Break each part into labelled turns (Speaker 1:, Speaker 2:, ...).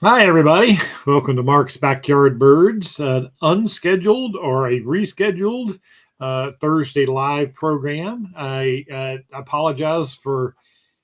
Speaker 1: Hi, everybody. Welcome to Mark's Backyard Birds, an unscheduled or a rescheduled Thursday live program. I apologize for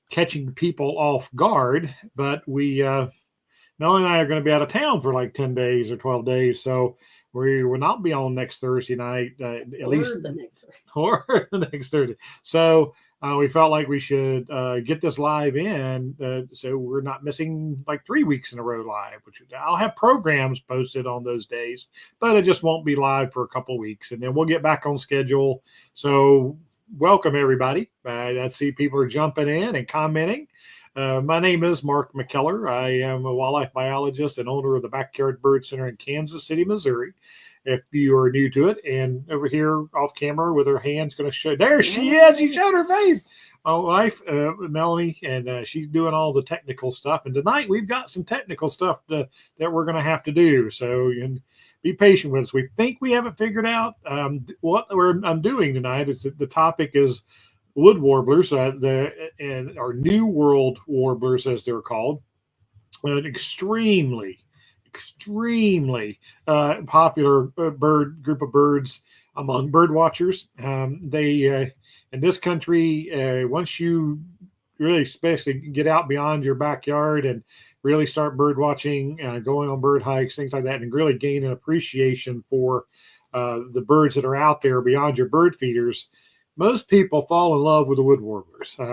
Speaker 1: catching people off guard, but Melanie and I are going to be out of town for like 10 days or 12 days. So we will not be on next Thursday night, at least
Speaker 2: the next Thursday.
Speaker 1: Or the next Thursday. So we felt like we should get this live in so we're not missing like 3 weeks in a row live, which I'll have programs posted on those days, but it just won't be live for a couple of weeks. And then we'll get back on schedule. So welcome, everybody. I see people are jumping in and commenting. My name is Mark McKellar. I am a wildlife biologist and owner of the Backyard Bird Center in Kansas City, Missouri. If you are new to it, and over here off camera with her hands going to show, there she is. She showed her face. My wife, Melanie, and she's doing all the technical stuff. And tonight we've got some technical stuff that we're going to have to do. So you can be patient with us. We think we haven't figured out what I'm doing tonight. The topic is wood warblers, and our New World warblers, as they're called, an extremely popular group of birds among bird watchers. They in this country, once you really especially get out beyond your backyard and really start bird watching, going on bird hikes, things like that, and really gain an appreciation for the birds that are out there beyond your bird feeders, most people fall in love with the wood warblers. So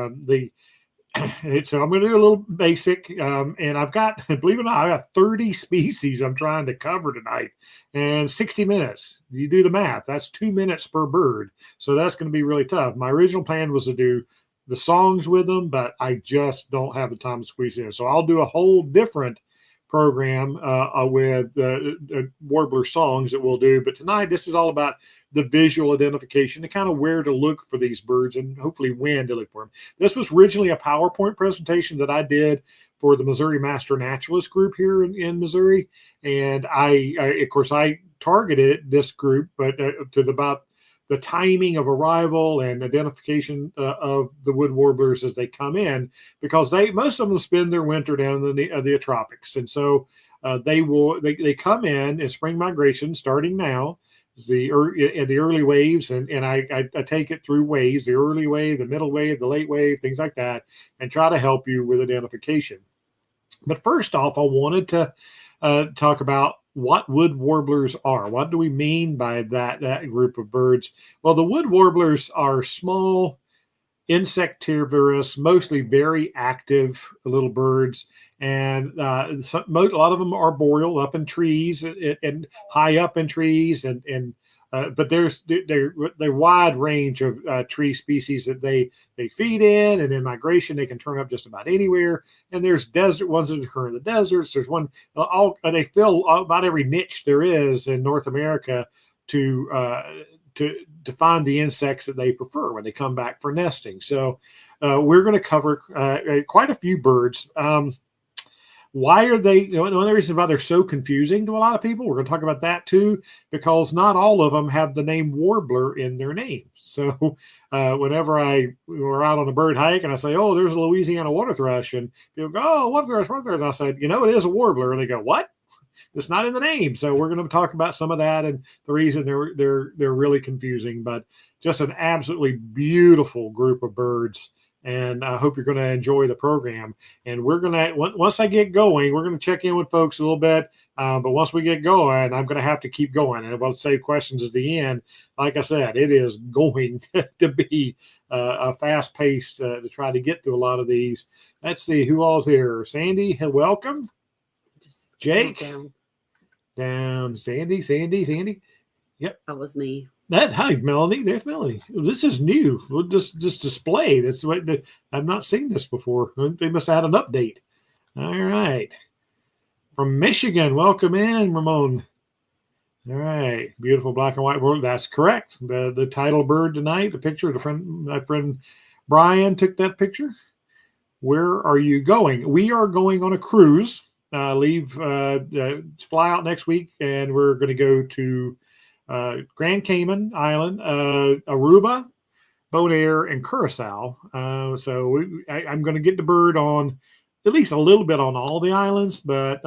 Speaker 1: I'm going to do a little basic, and I've got, believe it or not, I got 30 species I'm trying to cover tonight, and 60 minutes. You do the math. That's 2 minutes per bird. So that's going to be really tough. My original plan was to do the songs with them, but I just don't have the time to squeeze in. So I'll do a whole different program with warbler songs that we'll do. But tonight, this is all about the visual identification and kind of where to look for these birds and hopefully when to look for them. This was originally a PowerPoint presentation that I did for the Missouri Master Naturalist group here in Missouri. And I of course, I targeted this group, but to about the timing of arrival and identification of the wood warblers as they come in, because most of them spend their winter down in the tropics. And so they come in spring migration starting now, the early waves, and I take it through waves, the early wave, the middle wave, the late wave, things like that, and try to help you with identification. But first off, I wanted to talk about what wood warblers are. What do we mean by that group of birds? Well, the wood warblers are small, insectivorous, mostly very active little birds, and a lot of them are boreal, up in trees and high up in trees, but there's a wide range of tree species that they feed in, and in migration they can turn up just about anywhere. And there's desert ones that occur in the deserts. There's one they fill about every niche there is in North America to find the insects that they prefer when they come back for nesting. So we're going to cover quite a few birds. Why are they, one of the reasons why they're so confusing to a lot of people, we're going to talk about that too, because not all of them have the name warbler in their name. So whenever we're out on a bird hike and I say, oh, there's a Louisiana waterthrush, and people go, oh, waterthrush. And I said, it is a warbler. And they go, what? It's not in the name. So we're going to talk about some of that and the reason they're really confusing, but just an absolutely beautiful group of birds. And I hope you're going to enjoy the program. And we're going to, once I get going, we're going to check in with folks a little bit. But once we get going, I'm going to have to keep going. And I'll save questions at the end. Like I said, it is going to be a fast pace to try to get to a lot of these. Let's see who all's here. Sandy, welcome. Jake. Down. Sandy. Yep.
Speaker 2: That was me.
Speaker 1: Hi, Melanie. There's Melanie. This is new. We'll just display. That's what I've not seen this before. They must have had an update. All right. From Michigan, welcome in, Ramon. All right. Beautiful black and white world. That's correct. The title bird tonight, the picture, my friend Brian took that picture. Where are you going? We are going on a cruise. Fly out next week, and we're going to go to Grand Cayman Island, Aruba, Bonaire, and Curacao. I'm going to get the bird on at least a little bit on all the islands, but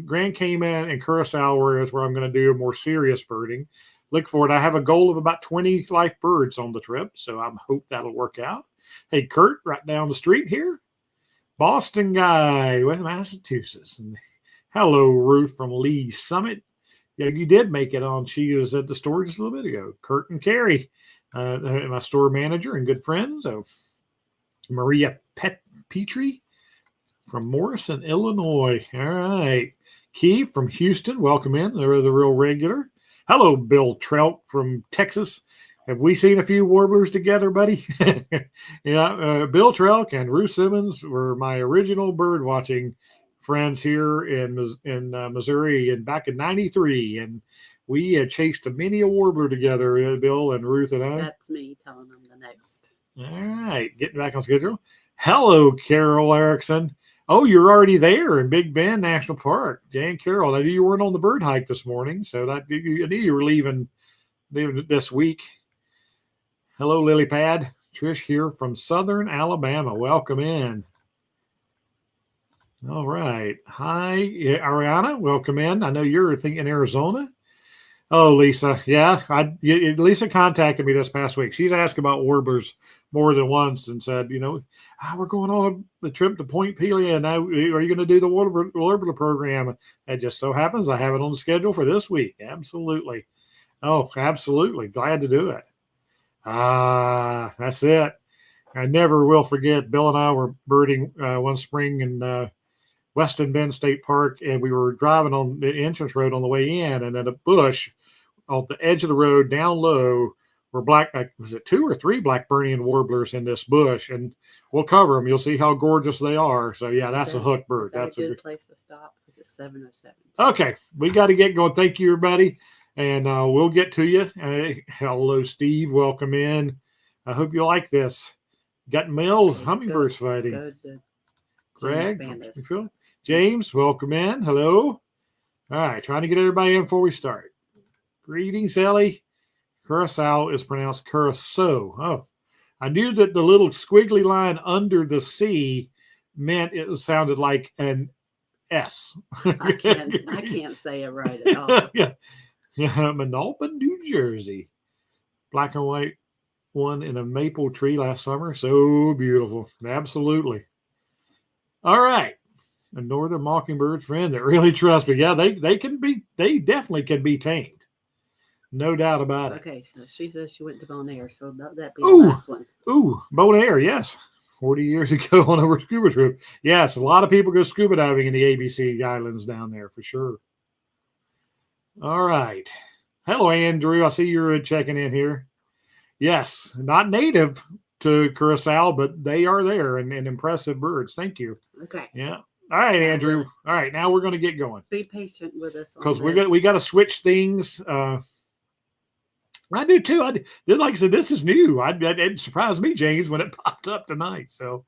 Speaker 1: Grand Cayman and Curacao is where I'm going to do more serious birding. Look for it. I have a goal of about 20 live birds on the trip, so I hope that'll work out. Hey, Kurt, right down the street here. Boston guy with Massachusetts. And hello, Ruth from Lee Summit. Yeah, you did make it on. She was at the store just a little bit ago. Kurt and Carrie, my store manager and good friends. So Maria Petrie from Morrison, Illinois. All right. Keith from Houston, welcome in. They're the real regular. Hello, Bill Trelk from Texas. Have we seen a few warblers together, buddy? Yeah, Bill Trelk and Ruth Simmons were my original bird watching friends here in Missouri and back in '93, and we chased many a warbler together, Bill and Ruth and I.
Speaker 2: That's me telling them the next.
Speaker 1: All right, getting back on schedule. Hello, Carol Erickson. Oh, you're already there in Big Bend National Park. Jan Carol, I knew you weren't on the bird hike this morning, so I knew you were leaving this week. Hello, Lily Pad. Trish here from Southern Alabama. Welcome in. All right. Hi, Ariana. Welcome in. I know you're thinking Arizona. Oh, Lisa. Yeah, Lisa contacted me this past week. She's asked about warblers more than once and said, we're going on the trip to Point Pelee, and now are you going to do the Warbler program? It just so happens I have it on the schedule for this week. Absolutely. Oh, absolutely. Glad to do it. That's it. I never will forget. Bill and I were birding one spring in Weston Bend State Park, and we were driving on the entrance road on the way in, and in a bush off the edge of the road down low were was it 2 or 3 Blackburnian warblers in this bush, and we'll cover them. You'll see how gorgeous they are. So yeah, that's a hook bird.
Speaker 2: That's a good place to stop because it's 7:07.
Speaker 1: Okay, we got to get going. Thank you, everybody, and we'll get to you. Hello, Steve. Welcome in. I hope you like this. Got males hummingbirds fighting.
Speaker 2: Good.
Speaker 1: Greg, James, welcome in. Hello. All right, trying to get everybody in before we start. Greetings, Ellie. Curacao is pronounced Curacao. Oh, I knew that the little squiggly line under the C meant it sounded like an S.
Speaker 2: I can't say it right at all.
Speaker 1: Yeah. Manalpa, New Jersey. Black and white one in a maple tree last summer. So beautiful. Absolutely. All right. A northern mockingbird friend that really trusts me. Yeah, they definitely can be tamed. No doubt about it.
Speaker 2: Okay, so she says she went to Bonaire, so that be the last one.
Speaker 1: Ooh, Bonaire, yes. 40 years ago on a scuba trip. Yes, a lot of people go scuba diving in the ABC Islands down there for sure. All right. Hello, Andrew. I see you're checking in here. Yes, not native to Curacao, but they are there and impressive birds. Thank you.
Speaker 2: Okay.
Speaker 1: Yeah. All right, Andrew. All right, now we're going to get going.
Speaker 2: Be patient with us
Speaker 1: because we got to switch things. I do too. Like I said, this is new. It surprised me, James, when it popped up tonight. So,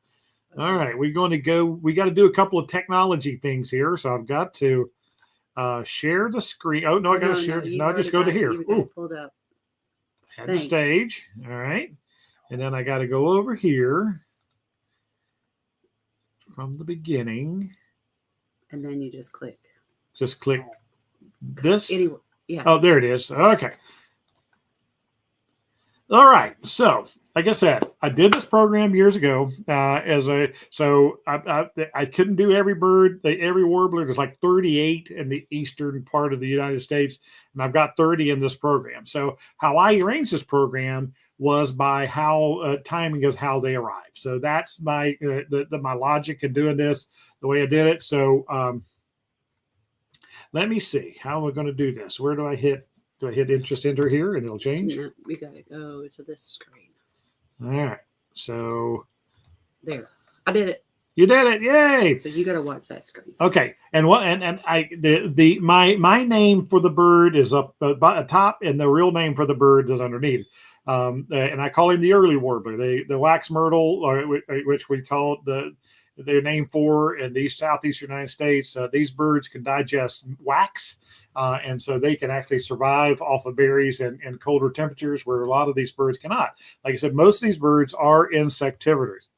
Speaker 1: all right, we're going to go. We got to do a couple of technology things here. So I've got to share the screen. Oh no, I got to share. No, I just go to here. Ooh,
Speaker 2: pulled up.
Speaker 1: Had the stage. All right, and then I got to go over here from the beginning.
Speaker 2: And then you just click.
Speaker 1: Just click this.
Speaker 2: Anyway, yeah.
Speaker 1: Oh, there it is. Okay. All right. So, like I said, I did this program years ago I couldn't do every bird, every warbler. There's like 38 in the eastern part of the United States, and I've got 30 in this program. So how I arranged this program was by how timing of how they arrive. So that's my my logic in doing this the way I did it. So let me see how we're going to do this. Where do I hit? Do I hit interest enter here and it'll change?
Speaker 2: No, we got to go to this screen.
Speaker 1: All right. So
Speaker 2: there, I did it.
Speaker 1: You did it! Yay!
Speaker 2: So you got to watch that screen.
Speaker 1: Okay. And my name for the bird is up at top, and the real name for the bird is underneath. And I call him the early warbler, the wax myrtle, which we call their name for in the southeastern United States. These birds can digest wax, and so they can actually survive off of berries and colder temperatures where a lot of these birds cannot. Like I said, most of these birds are insectivorous.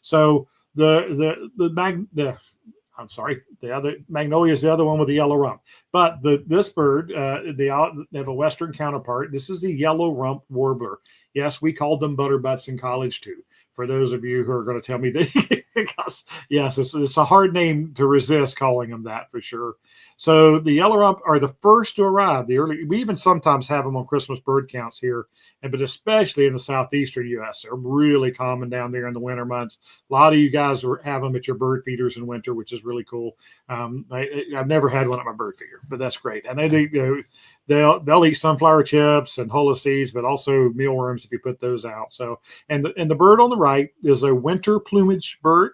Speaker 1: So I'm sorry, the other Magnolia is the other one with the yellow rump. But this bird, they have a western counterpart. This is the yellow-rumped warbler. Yes, we called them butterbutts in college too. For those of you who are going to tell me that, because yes, it's a hard name to resist calling them that for sure. So the yellow rump are the first to arrive. We even sometimes have them on Christmas bird counts here, but especially in the southeastern U.S. They're really common down there in the winter months. A lot of you guys have them at your bird feeders in winter, which is really cool. I've never had one at my bird feeder, but that's great. And they'll eat sunflower chips and hulla seeds, but also mealworms if you put those out. So, and the bird on the right is a winter plumage bird.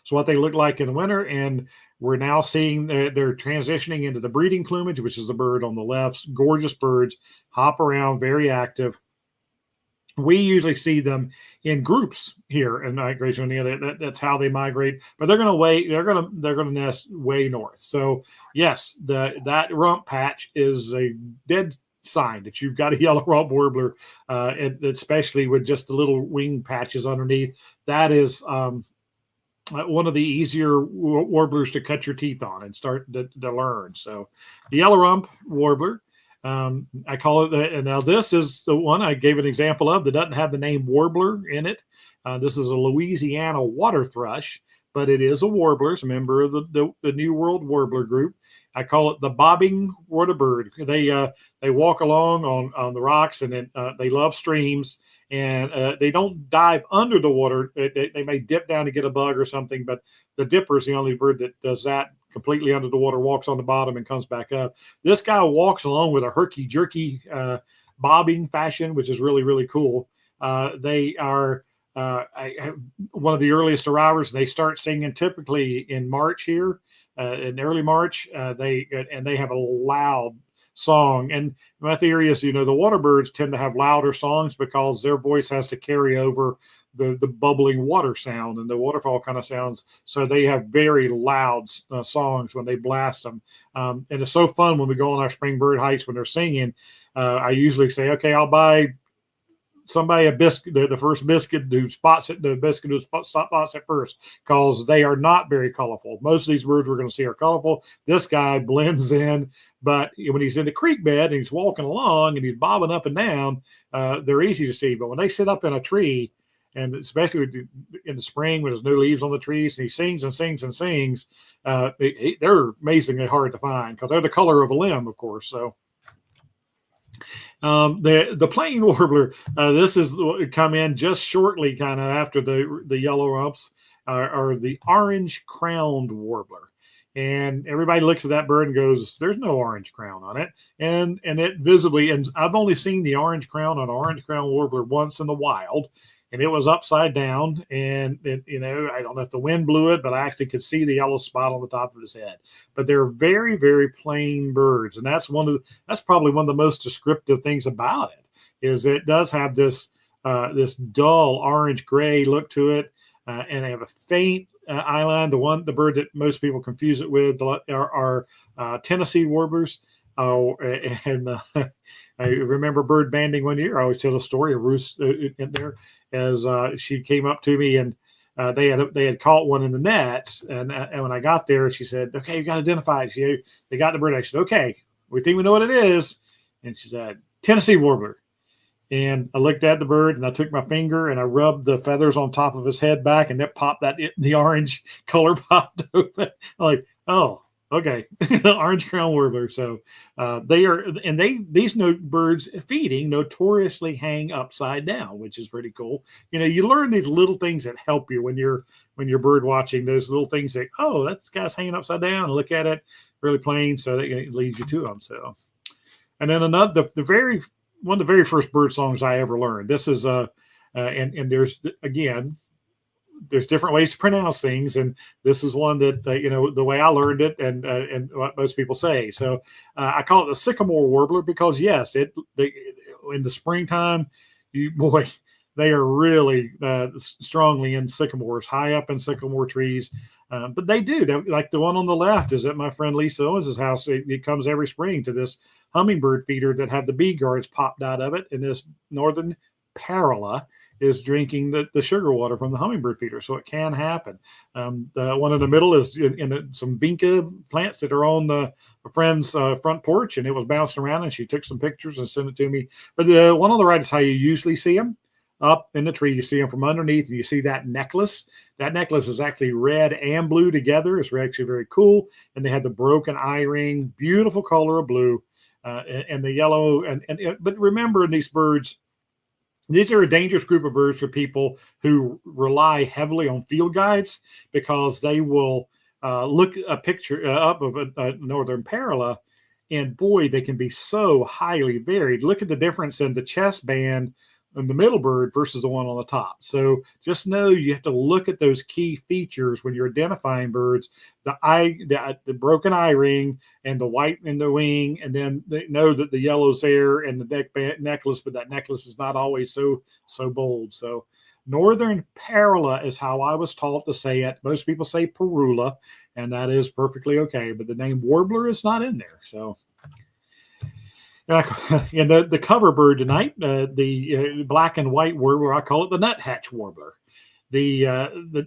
Speaker 1: So what they look like in the winter, and we're now seeing they're transitioning into the breeding plumage, which is the bird on the left. Gorgeous birds, hop around, very active. We usually see them in groups here in migration. That's how they migrate. But they're going to nest way north. So yes, that rump patch is a dead sign that you've got a yellow-rumped warbler, and especially with just the little wing patches underneath. That is one of the easier warblers to cut your teeth on and start to learn. So the yellow-rumped warbler. I call it, and now this is the one I gave an example of that doesn't have the name warbler in it. This is a Louisiana waterthrush, but it is a warbler. It's a member of the New World Warbler group. I call it the bobbing waterbird. They walk along on the rocks, and then they love streams, and they don't dive under the water. They may dip down to get a bug or something, but the dipper is the only bird that does that completely under the water, walks on the bottom and comes back up. This guy walks along with a herky-jerky bobbing fashion, which is really, really cool. They are one of the earliest arrivers. They start singing typically in March here, in early March. They have a loud song. And my theory is, the water birds tend to have louder songs because their voice has to carry over the bubbling water sound and the waterfall kind of sounds. So they have very loud songs when they blast them. And it's so fun when we go on our spring bird hikes when they're singing. I usually say, okay, I'll buy somebody a biscuit, the first biscuit who spots it, the biscuit who spots it first, because they are not very colorful. Most of these birds we're going to see are colorful. This guy blends in, but when he's in the creek bed and he's walking along and he's bobbing up and down, they're easy to see. But when they sit up in a tree, and especially in the spring when there's no leaves on the trees, and he sings and sings and sings, they're amazingly hard to find because they're the color of a limb, of course. So the plain warbler, this is come in just shortly kind of after the yellow rumps, are the orange-crowned warbler. And everybody looks at that bird and goes, there's no orange crown on it. And it visibly, and I've only seen the orange crown on orange-crowned warbler once in the wild, and it was upside down. And I don't know if the wind blew it, but I actually could see the yellow spot on the top of his head. But they're very, very plain birds, and that's probably one of the most descriptive things about it, is it does have this dull orange gray look to it, and they have a faint eyeline. The bird that most people confuse it with are Tennessee warblers. I remember bird banding one year. I always tell a story of Ruth in there, as she came up to me, and they had caught one in the nets, and when I got there, she said, "Okay, you got to identify it." They got the bird. I said, "Okay, we think we know what it is," and she said, "Tennessee warbler." And I looked at the bird, and I took my finger and I rubbed the feathers on top of his head back, and it popped the orange color popped open. I'm like, oh, okay, the orange crown warbler. So these birds feeding notoriously hang upside down, which is pretty cool. You learn these little things that help you when you're bird watching. Those little things that, oh, that guy's hanging upside down. Look at it, really plain. So it leads you to them. So, and then one of the very first bird songs I ever learned. This is and there's there's different ways to pronounce things, and this is one that the way I learned it, and what most people say. So I call it the sycamore warbler because yes, in the springtime, they are really strongly in sycamores, high up in sycamore trees. But they do, like the one on the left is at my friend Lisa Owens' house. It comes every spring to this hummingbird feeder that have the bee guards popped out of it in this northern Paurula is drinking the sugar water from the hummingbird feeder. So it can happen. The one in the middle is in some Vinca plants that are on a friend's front porch, and it was bouncing around, and she took some pictures and sent it to me. But the one on the right is how you usually see them. Up in the tree, you see them from underneath, and you see that necklace. That necklace is actually red and blue together. It's actually very cool. And they had the broken eye ring, beautiful color of blue, and the yellow. But remember, these birds, these are a dangerous group of birds for people who rely heavily on field guides, because they will look a picture up of a northern Paurula, and boy, they can be so highly varied. Look at the difference in the chest band in the middle bird versus the one on the top. So just know you have to look at those key features when you're identifying birds: the broken eye ring and the white in the wing, and then they know that the yellow's there and the necklace, but that necklace is not always so bold. So northern Paurula is how I was taught to say it. Most people say Paurula, and that is perfectly okay, but the name warbler is not in there. So and the cover bird tonight, the black and white warbler, I call it the nuthatch warbler. The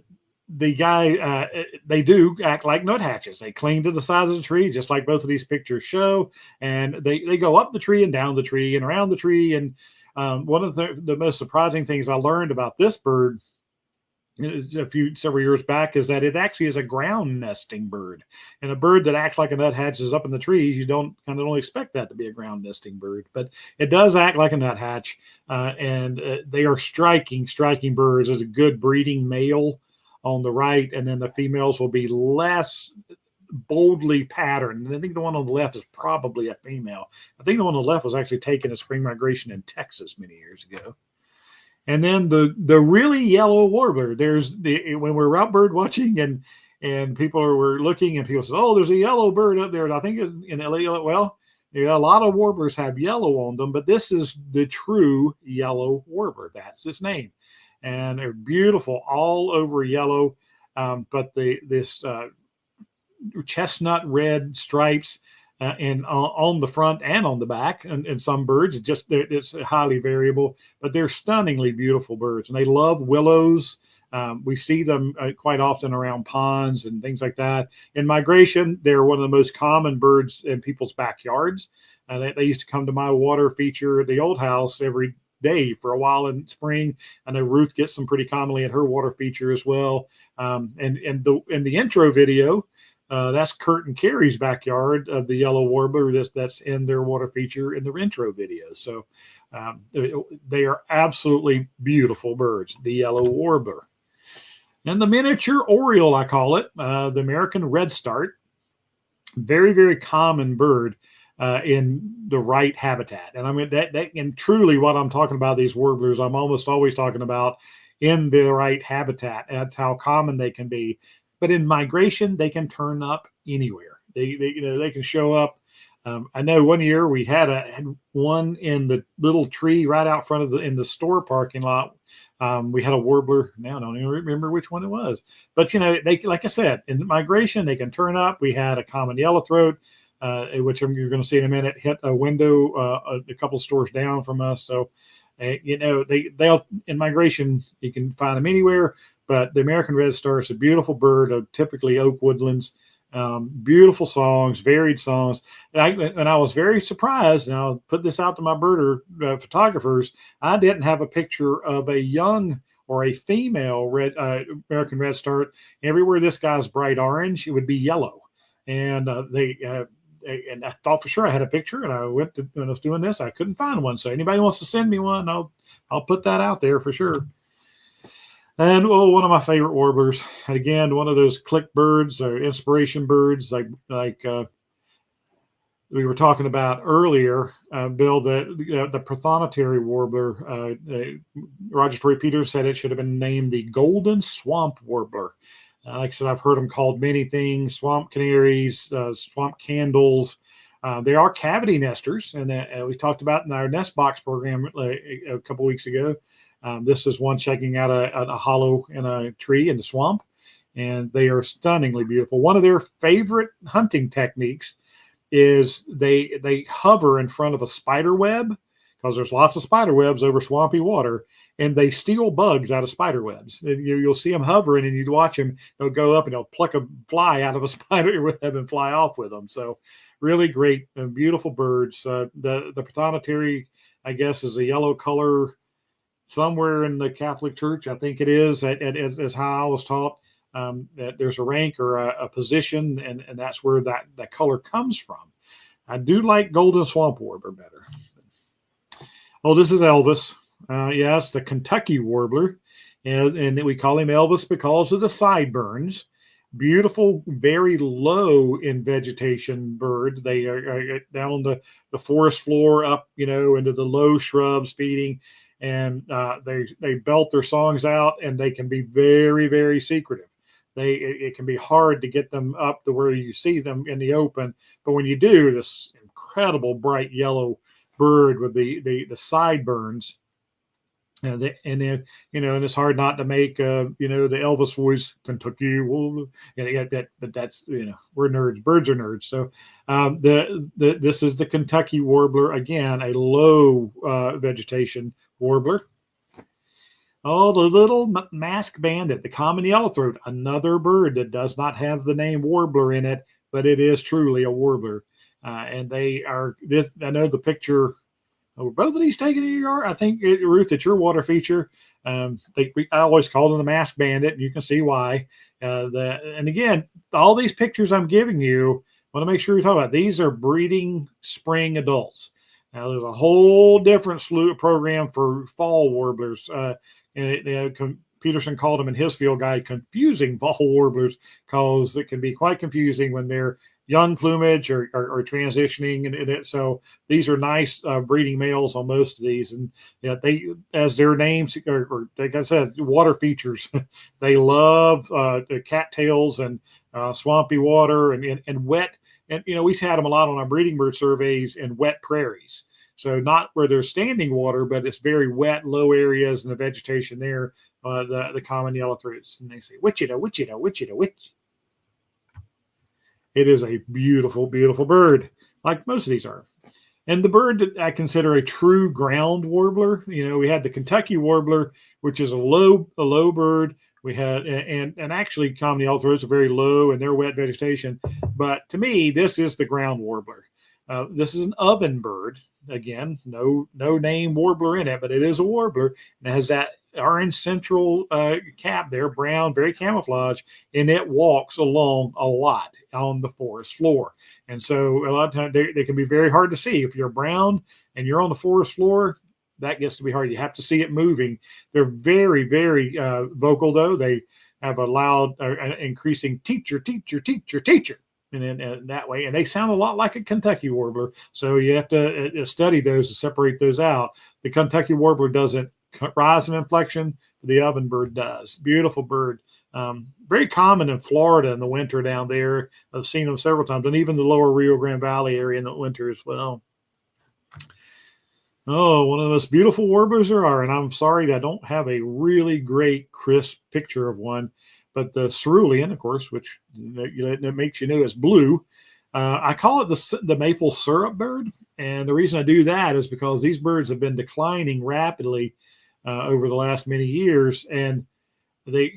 Speaker 1: guy, they do act like nuthatches. They cling to the sides of the tree, just like both of these pictures show, and they go up the tree and down the tree and around the tree. And one of the most surprising things I learned about this bird several years back is that it actually is a ground nesting bird, and a bird that acts like a nuthatch is up in the trees. You don't expect that to be a ground nesting bird, but it does act like a nuthatch, and they are striking birds. There's a good breeding male on the right, and then the females will be less boldly patterned. And I think the one on the left is probably a female. I think the one on the left was actually taken in spring migration in Texas many years ago. And then the really yellow warbler. There's when we're out bird watching and people were looking, and people said, "Oh, there's a yellow bird up there." And I think in LA, well, yeah, a lot of warblers have yellow on them, but this is the true yellow warbler. That's its name, and they're beautiful, all over yellow. But this chestnut red stripes. And on the front and on the back, and some birds, it's highly variable, but they're stunningly beautiful birds, and they love willows. We see them quite often around ponds and things like that. In migration, they're one of the most common birds in people's backyards. They used to come to my water feature at the old house every day for a while in spring. I know Ruth gets them pretty commonly at her water feature as well. And in the intro video, that's Kurt and Carrie's backyard of the yellow warbler. That's in their water feature in the intro video. So they are absolutely beautiful birds, the yellow warbler. And the miniature oriole, I call it, the American redstart. Very, very common bird in the right habitat. And I mean, and truly what I'm talking about, these warblers, I'm almost always talking about in the right habitat. That's how common they can be. But in migration, they can turn up anywhere. They can show up. I know one year we had one in the little tree right out front in the store parking lot. We had a warbler. Now I don't even remember which one it was. But they, like I said, in migration they can turn up. We had a common yellowthroat, which you're going to see in a minute, hit a window a couple stores down from us. So they'll in migration you can find them anywhere. But the American redstart is a beautiful bird of typically oak woodlands. Beautiful songs, varied songs. And I was very surprised, and I'll put this out to my birder photographers, I didn't have a picture of a young or a female American redstart. Everywhere this guy's bright orange, it would be yellow. And and I thought for sure I had a picture, and I went to, when I was doing this, I couldn't find one. So anybody wants to send me one, I'll put that out there for sure. And one of my favorite warblers, and again, one of those click birds or inspiration birds, like we were talking about earlier, Bill, the Prothonotary Warbler. Roger Tory Peters said it should have been named the Golden Swamp Warbler. Like I said, I've heard them called many things: swamp canaries, swamp candles. They are cavity nesters, and we talked about in our nest box program a couple weeks ago. This is one checking out a hollow in a tree in the swamp, and they are stunningly beautiful. One of their favorite hunting techniques is they hover in front of a spider web, because there's lots of spider webs over swampy water, and they steal bugs out of spider webs. You'll see them hovering, and you'd watch them. They'll go up and they'll pluck a fly out of a spider web and fly off with them. So really great and beautiful birds. The Prothonotary, I guess, is a yellow color somewhere in the Catholic Church. I think it is, as how I was taught. That there's a rank or a position, and that's where that color comes from. I do like Golden Swamp Warbler better. Oh, this is Elvis. Yes, the Kentucky Warbler, and we call him Elvis because of the sideburns. Beautiful, very low in vegetation bird. They are down on the forest floor, up into the low shrubs feeding, and they belt their songs out, and they can be very, very secretive. It can be hard to get them up to where you see them in the open, but when you do, this incredible bright yellow bird with the sideburns, and it's hard not to make the Elvis voice, Kentucky Warbler. But that's we're nerds. Birds are nerds. So this is the Kentucky Warbler, again, a low vegetation warbler. Oh, the little masked bandit, the common yellow-throat, another bird that does not have the name warbler in it, but it is truly a warbler. And they are this. I know the picture. Were both of these taken in your yard? I think, Ruth, it's your water feature. I always call them the masked bandit, and you can see why. And again, all these pictures I'm giving you, I want to make sure you talk about. These are breeding spring adults. Now, there's a whole different program for fall warblers. Peterson called them in his field guide confusing fall warblers, because it can be quite confusing when they're young plumage or transitioning. So these are nice breeding males on most of these. And they, as their names, or like I said, water features, they love the cattails and swampy water and wet. And, we've had them a lot on our breeding bird surveys in wet prairies. So not where there's standing water, but it's very wet, low areas and the vegetation there, the common yellow-throats. And they say, Wichita. It is a beautiful, beautiful bird, like most of these are. And the bird that I consider a true ground warbler, we had the Kentucky Warbler, which is a low bird. We had, and actually common yellow-throats are very low in their wet vegetation. But to me, this is the ground warbler. This is an Ovenbird. Again, no name warbler in it, but it is a warbler. And it has that orange central cap there, brown, very camouflage, and it walks along a lot on the forest floor. And so a lot of times they can be very hard to see. If you're brown and you're on the forest floor, that gets to be hard. You have to see it moving. They're very, very vocal, though. They have a loud, increasing teacher. And that way, and they sound a lot like a Kentucky Warbler. So you have to study those to separate those out. The Kentucky Warbler doesn't rise in inflection, the Ovenbird does. Beautiful bird. Very common in Florida in the winter down there. I've seen them several times, and even the lower Rio Grande Valley area in the winter as well. Oh, one of the most beautiful warblers there are, and I'm sorry that I don't have a really great, crisp picture of one. But the cerulean, of course, which it makes you know is blue, I call it the maple syrup bird. And the reason I do that is because these birds have been declining rapidly over the last many years. And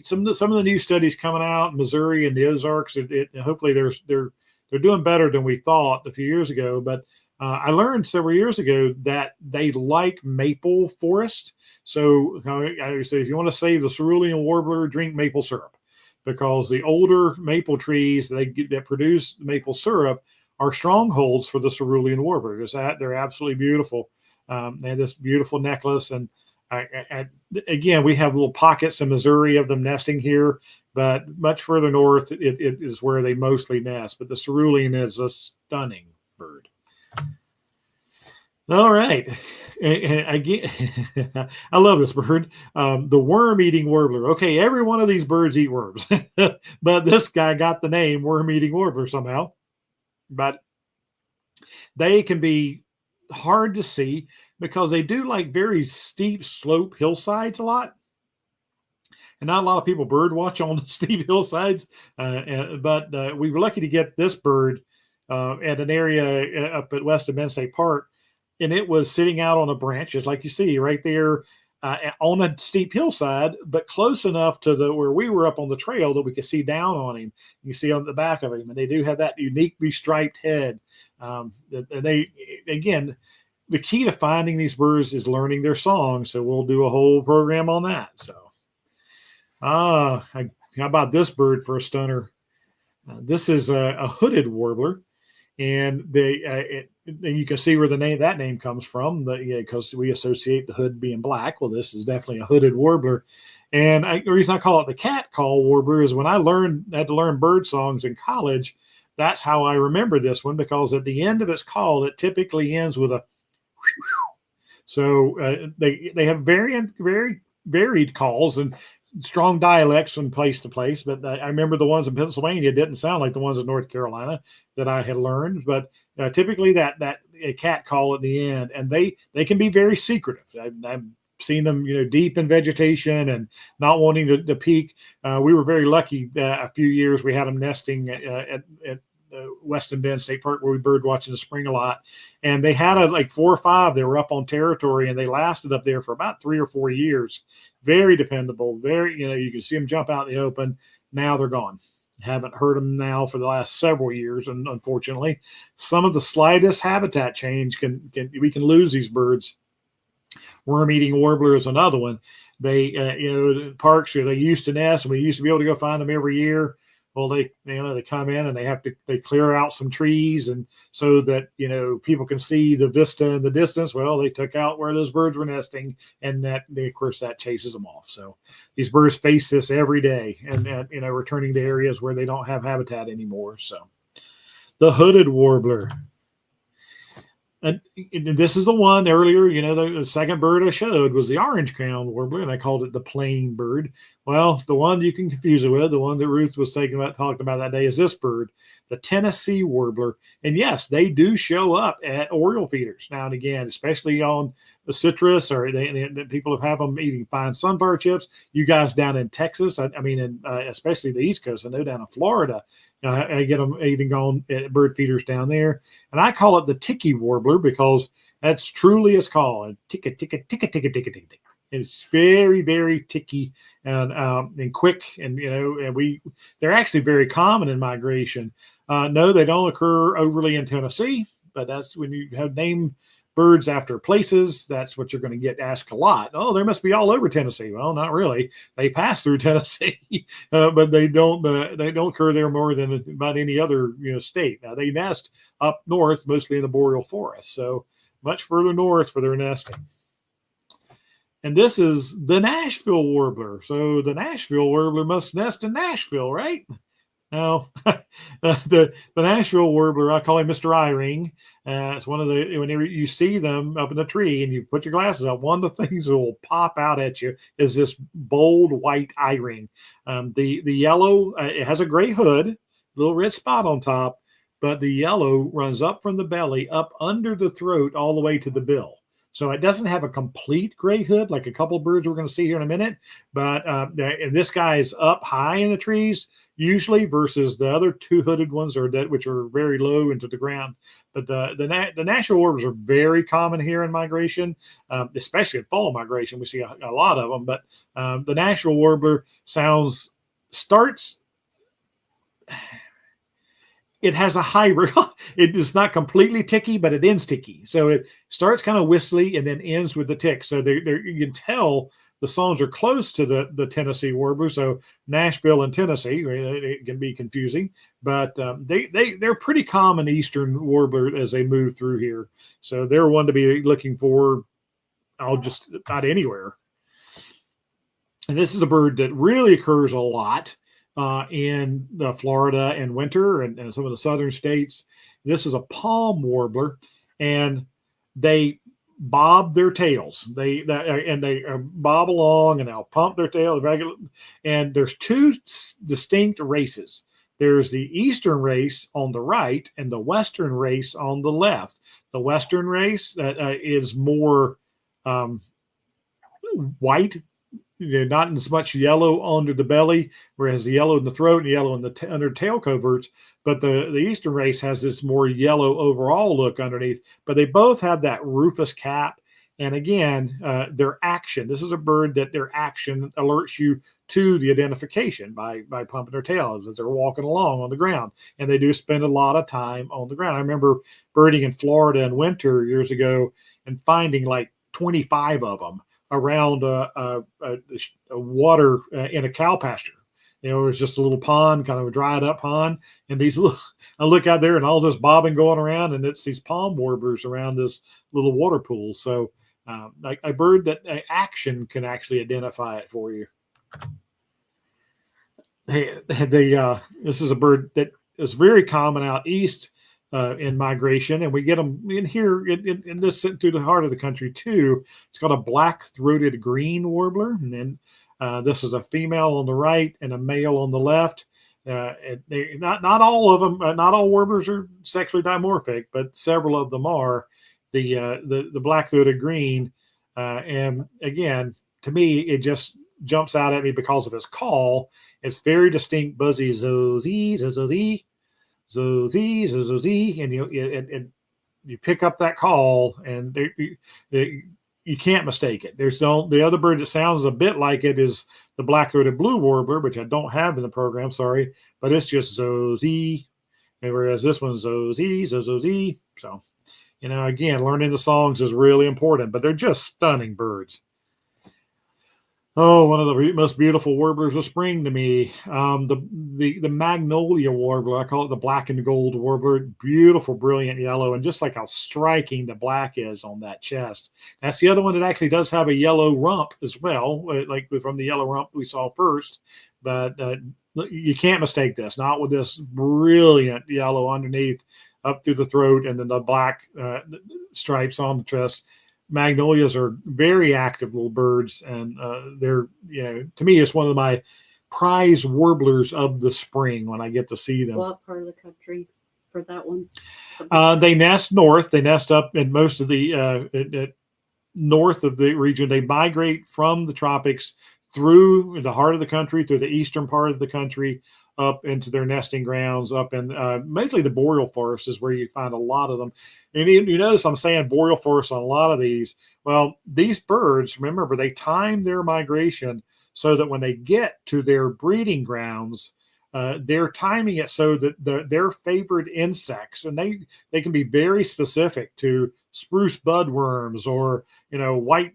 Speaker 1: some of the new studies coming out in Missouri and the Ozarks, hopefully they're doing better than we thought a few years ago. But I learned several years ago that they like maple forest. So I say, if you want to save the Cerulean Warbler, drink maple syrup. Because the older maple trees that produce maple syrup are strongholds for the Cerulean Warbler. They're absolutely beautiful. They have this beautiful necklace. And again, we have little pockets in Missouri of them nesting here, but much further north, it is where they mostly nest. But the Cerulean is a stunning bird. All right. Again, I love this bird. The worm-eating warbler. Okay, every one of these birds eat worms, but this guy got the name worm-eating warbler somehow. But they can be hard to see because they do like very steep slope hillsides a lot. And not a lot of people bird watch on the steep hillsides, but we were lucky to get this bird at an area up at West of Penn State Park. and it was sitting out on a branch, just like you see right there on a steep hillside, but close enough to where we were up on the trail that we could see down on him. You see on the back of him, and they do have that uniquely striped head. And they, again, the key to finding these birds is learning their song. So we'll do a whole program on that. So, how about this bird for a stunner? This is a hooded warbler, and and you can see where that name comes from. Because we associate the hood being black. Well, this is definitely a hooded warbler, and the reason I call it the cat call warbler is when I had to learn bird songs in college. That's how I remember this one, because at the end of its call, it typically ends with a. So they have very varied calls and strong dialects from place to place. But I remember the ones in Pennsylvania didn't sound like the ones in North Carolina that I had learned. But typically that a cat call at the end, and they can be very secretive. I've seen them, deep in vegetation and not wanting to peek. We were very lucky a few years we had them nesting at Weston Bend State Park, where we bird watch in the spring a lot. And they had like 4 or 5 that were up on territory, and they lasted up there for about 3 or 4 years. Very dependable. Very, you can see them jump out in the open. Now they're gone. Haven't heard them now for the last several years. And unfortunately, some of the slightest habitat change we can lose these birds. Worm-eating warbler is another one. They, parks, they used to nest, and we used to be able to go find them every year. Well, they come in and they clear out some trees, and so that people can see the vista in the distance. Well, they took out where those birds were nesting, and of course that chases them off. So these birds face this every day, and returning to areas where they don't have habitat anymore. So the hooded warbler. And this is the one earlier, the second bird I showed was the orange-crowned warbler, and I called it the plain bird. Well, the one you can confuse it with, the one that Ruth was talking about that day, is this bird, the Tennessee warbler. And yes, they do show up at Oriole feeders now and again, especially on the citrus, or people have them eating fine sunflower chips. You guys down in Texas, especially the East Coast, I know down in Florida, I get them even going at bird feeders down there. And I call it the ticky warbler because that's truly its call. Ticka, ticka, ticka, ticka, ticka, ticka. It's very, very ticky and quick. And, they're actually very common in migration. No, they don't occur overly in Tennessee, but that's when you have named birds after places, that's what you're going to get asked a lot. Oh, they must be all over Tennessee. Well, not really. They pass through Tennessee, but they don't occur there more than about any other state. Now they nest up north, mostly in the boreal forest, so much further north for their nesting. And this is the Nashville Warbler. So the Nashville Warbler must nest in Nashville, right? Now, the Nashville Warbler, I call him Mr. Eye-ring. It's one of whenever you see them up in the tree and you put your glasses up, one of the things that will pop out at you is this bold white eye-ring. The yellow, it has a gray hood, little red spot on top, but the yellow runs up from the belly, up under the throat, all the way to the bill. So it doesn't have a complete gray hood like a couple of birds we're going to see here in a minute, but this guy is up high in the trees usually versus the other 2 hooded ones which are very low into the ground. But the Nashville warblers are very common here in migration, especially in fall migration. We see a lot of them, but the Nashville warbler starts. It has a hybrid. It is not completely ticky, but it ends ticky. So it starts kind of whistly and then ends with the tick. So you can tell the songs are close to the Tennessee warbler. So Nashville and Tennessee, it can be confusing, but they're pretty common Eastern warbler as they move through here. So they're one to be looking for. Just about anywhere. And this is a bird that really occurs a lot in Florida and winter and some of the southern states. This is a palm warbler, and they bob their tails. They bob along and they'll pump their tail regular. And there's 2 distinct races. There's the eastern race on the right and the western race on the left. The western race is more white not as much yellow under the belly, whereas the yellow in the throat and yellow in the under tail coverts. But the eastern race has this more yellow overall look underneath. But they both have that rufous cap. And again, their action. This is a bird that their action alerts you to the identification by pumping their tails as they're walking along on the ground. And they do spend a lot of time on the ground. I remember birding in Florida in winter years ago and finding like 25 of them around a water in a cow pasture. It was just a little pond, kind of a dried up pond. And these little, I look out there and all this bobbing going around, and it's these palm warblers around this little water pool. So like a bird that action can actually identify it for you. This is a bird that is very common out east in migration, and we get them in here in this through the heart of the country too. It's called a black-throated green warbler, and then this is a female on the right and a male on the left. Not all of them, not all warblers are sexually dimorphic, but several of them are. The black-throated green, and again, to me, it just jumps out at me because of his call. It's very distinct, buzzy, zo-zee, zo-zee, zo-zee, zo-zee, and you pick up that call, and you can't mistake it. There's the other bird that sounds a bit like it is the black-throated blue warbler, which I don't have in the program, sorry, but it's just zo-zee, whereas this one's zo-zee, zo-zee. So, again, learning the songs is really important, but they're just stunning birds. Oh, one of the most beautiful warblers of spring to me. The Magnolia Warbler, I call it the black and gold warbler. Beautiful, brilliant yellow, and just like how striking the black is on that chest. That's the other one that actually does have a yellow rump as well, like from the yellow rump we saw first. But you can't mistake this, not with this brilliant yellow underneath, up through the throat, and then the black stripes on the chest. Magnolias are very active little birds, and they're, to me, it's one of my prize warblers of the spring when I get to see them.
Speaker 2: What part of the country for that one?
Speaker 1: They nest north. They nest up in most of the north of the region. They migrate from the tropics through the heart of the country, through the eastern part of the country, up into their nesting grounds, up in mainly the boreal forest is where you find a lot of them. And you notice I'm saying boreal forest on a lot of these. Well, these birds, remember, they time their migration so that when they get to their breeding grounds, they're timing it so that their favorite insects, and they can be very specific to spruce budworms or white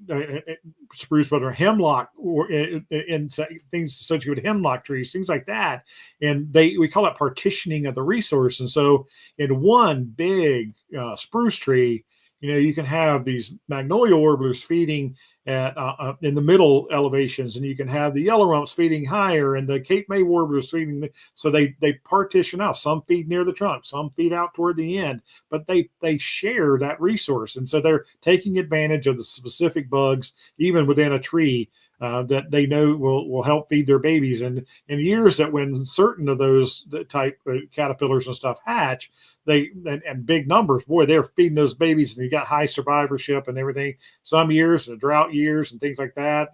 Speaker 1: spruce bud or hemlock or insect things associated with hemlock trees, things like that. And we call it partitioning of the resource. And so in one big spruce tree, you can have these Magnolia warblers feeding at in the middle elevations, and you can have the yellow-rumps feeding higher, and the Cape May warblers feeding. So they partition out. Some feed near the trunk, some feed out toward the end, but they share that resource, and so they're taking advantage of the specific bugs, even within a tree, that they know will help feed their babies. And in years that when certain of those type caterpillars and stuff hatch, and big numbers, boy, they're feeding those babies, and you got high survivorship and everything. Some years, the drought years and things like that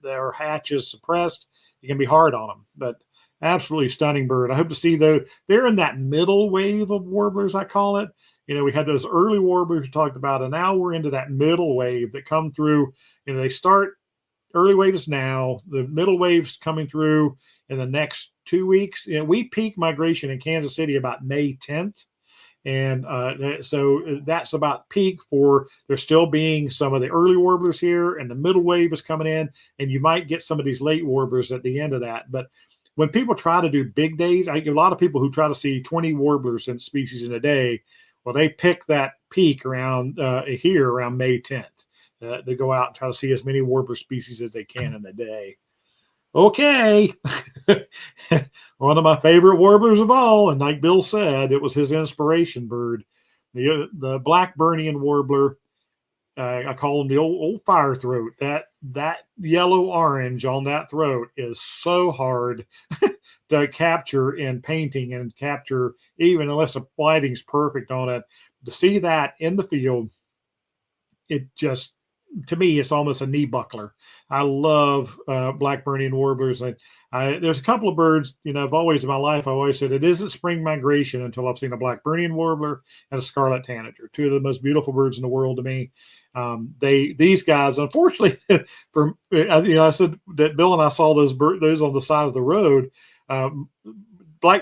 Speaker 1: their hatch is suppressed. You can be hard on them, but absolutely stunning bird. I hope to see they're in that middle wave of warblers, I call it. We had those early warblers we talked about, and now we're into that middle wave that come through. They start. Early waves now, the middle waves coming through in the next 2 weeks. We peak migration in Kansas City about May 10th. And so that's about peak for there still being some of the early warblers here, and the middle wave is coming in, and you might get some of these late warblers at the end of that. But when people try to do big days, I get a lot of people who try to see 20 warblers and species in a day. Well, they pick that peak around here around May 10th. They go out and try to see as many warbler species as they can in a day. Okay. One of my favorite warblers of all, and like Bill said, it was his inspiration bird. The Blackburnian Warbler, I call him the old fire throat. That yellow-orange on that throat is so hard to capture in painting and capture, even unless the lighting's perfect on it. To see that in the field, it just to me, it's almost a knee buckler. I love Blackburnian warblers. There's a couple of birds, I've always in my life, I always said it isn't spring migration until I've seen a Blackburnian warbler and a scarlet tanager, two of the most beautiful birds in the world to me. These guys, unfortunately, I said that Bill and I saw those on the side of the road.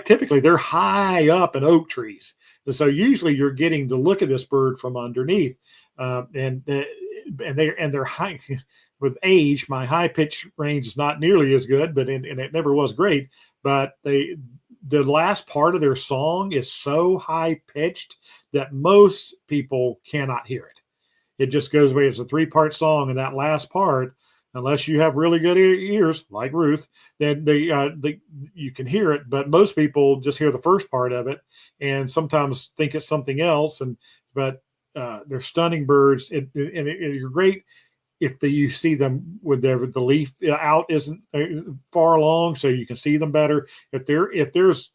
Speaker 1: Typically they're high up in oak trees, and so usually you're getting to look at this bird from underneath, and they're high. With age, my high pitch range is not nearly as good, and it never was great. But the last part of their song is so high pitched that most people cannot hear it. It just goes away. It's a 3-part song, and that last part, unless you have really good ears like Ruth, then you can hear it. But most people just hear the first part of it, and sometimes think it's something else. But they're stunning birds, and you're great if you see them with the leaf out isn't far along, so you can see them better. If there's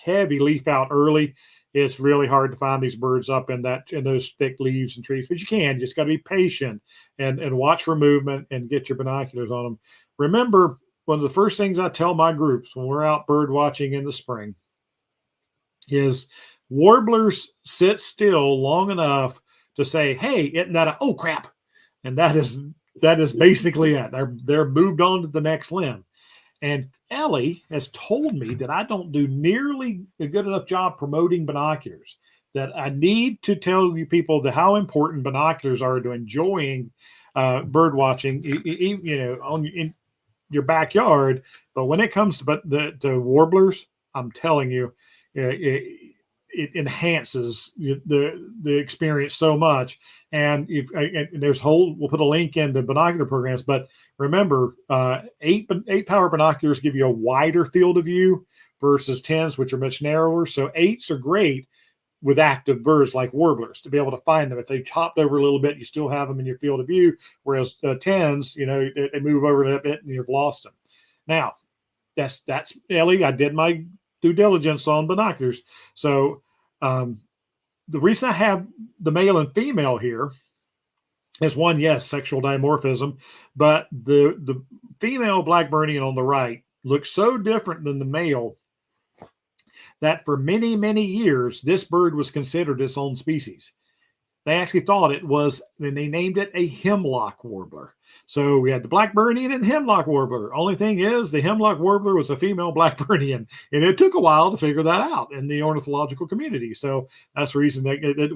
Speaker 1: heavy leaf out early, it's really hard to find these birds up in those thick leaves and trees, but you can. You just got to be patient and watch for movement and get your binoculars on them. Remember, one of the first things I tell my groups when we're out bird watching in the spring is warblers sit still long enough to say, "Hey, isn't that oh crap?" And that is basically it. They're moved on to the next limb. And Ellie has told me that I don't do nearly a good enough job promoting binoculars, that I need to tell you people how important binoculars are to enjoying bird watching, in your backyard. But when it comes to warblers, I'm telling you, it enhances the experience so much. And we'll put a link in the binocular programs, but remember, 8 power binoculars give you a wider field of view versus 10s, which are much narrower. So 8s are great with active birds like warblers to be able to find them. If they chopped over a little bit, you still have them in your field of view. Whereas 10s, they move over a little bit and you've lost them. Now that's Ellie. I did my due diligence on binoculars. So the reason I have the male and female here is one, yes, sexual dimorphism, but the female Blackburnian on the right looks so different than the male that for many, many years, this bird was considered its own species. They actually thought it was, and they named it a hemlock warbler. So we had the Blackburnian and hemlock warbler. Only thing is, the hemlock warbler was a female Blackburnian, and it took a while to figure that out in the ornithological community. So that's the reason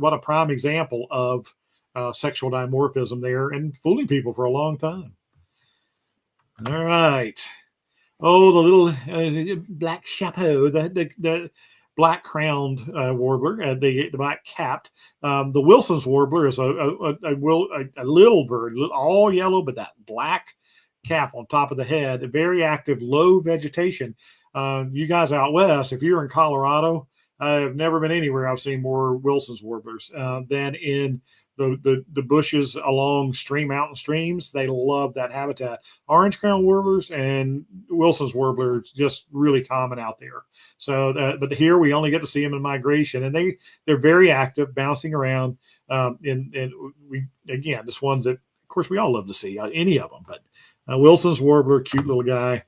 Speaker 1: what a prime example of sexual dimorphism there, and fooling people for a long time. All right. Oh, the little black chapeau, the black-crowned warbler, the black-capped. The Wilson's warbler is a little bird, all yellow, but that black cap on top of the head, very active, low vegetation. You guys out west, if you're in Colorado, I've never been anywhere I've seen more Wilson's warblers than in the bushes along mountain streams. They love that habitat. Orange crown warblers and Wilson's warbler just really common out there. So, but here we only get to see them in migration, and they're very active, bouncing around. And we, again, this ones that, of course, we all love to see any of them. But Wilson's warbler, cute little guy.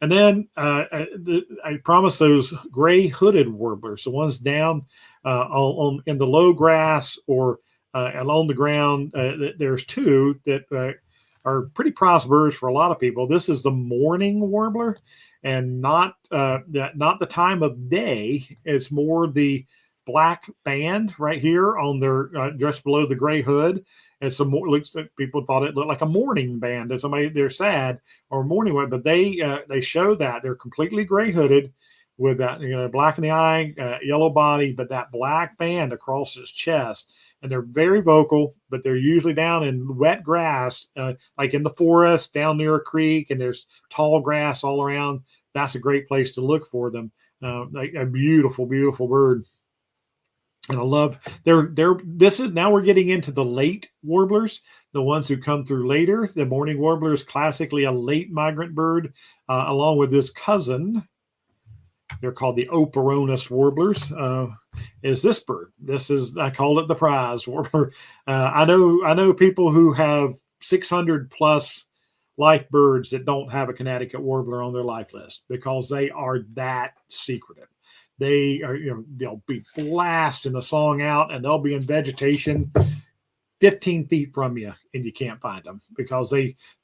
Speaker 1: And then I promise those gray hooded warblers, the ones down in the low grass or along the ground. There's 2 that are pretty prized birds for a lot of people. This is the morning warbler, and not the time of day. It's more the black band right here on their just below the gray hood. And some more looks like people thought it looked like a morning band. And somebody they're sad or morning one, but they show that they're completely gray hooded with that black in the eye, yellow body, but that black band across his chest. And they're very vocal, but they're usually down in wet grass, like in the forest, down near a creek, and there's tall grass all around. That's a great place to look for them. A beautiful, beautiful bird. And I love now we're getting into the late warblers, the ones who come through later. The morning warbler is classically a late migrant bird, along with his cousin. They're called the Operonus warblers. Is this bird? I call it the prize warbler. I know people who have 600 plus life birds that don't have a Connecticut warbler on their life list because they are that secretive. They are, they'll be blasting the song out and they'll be in vegetation 15 feet from you and you can't find them because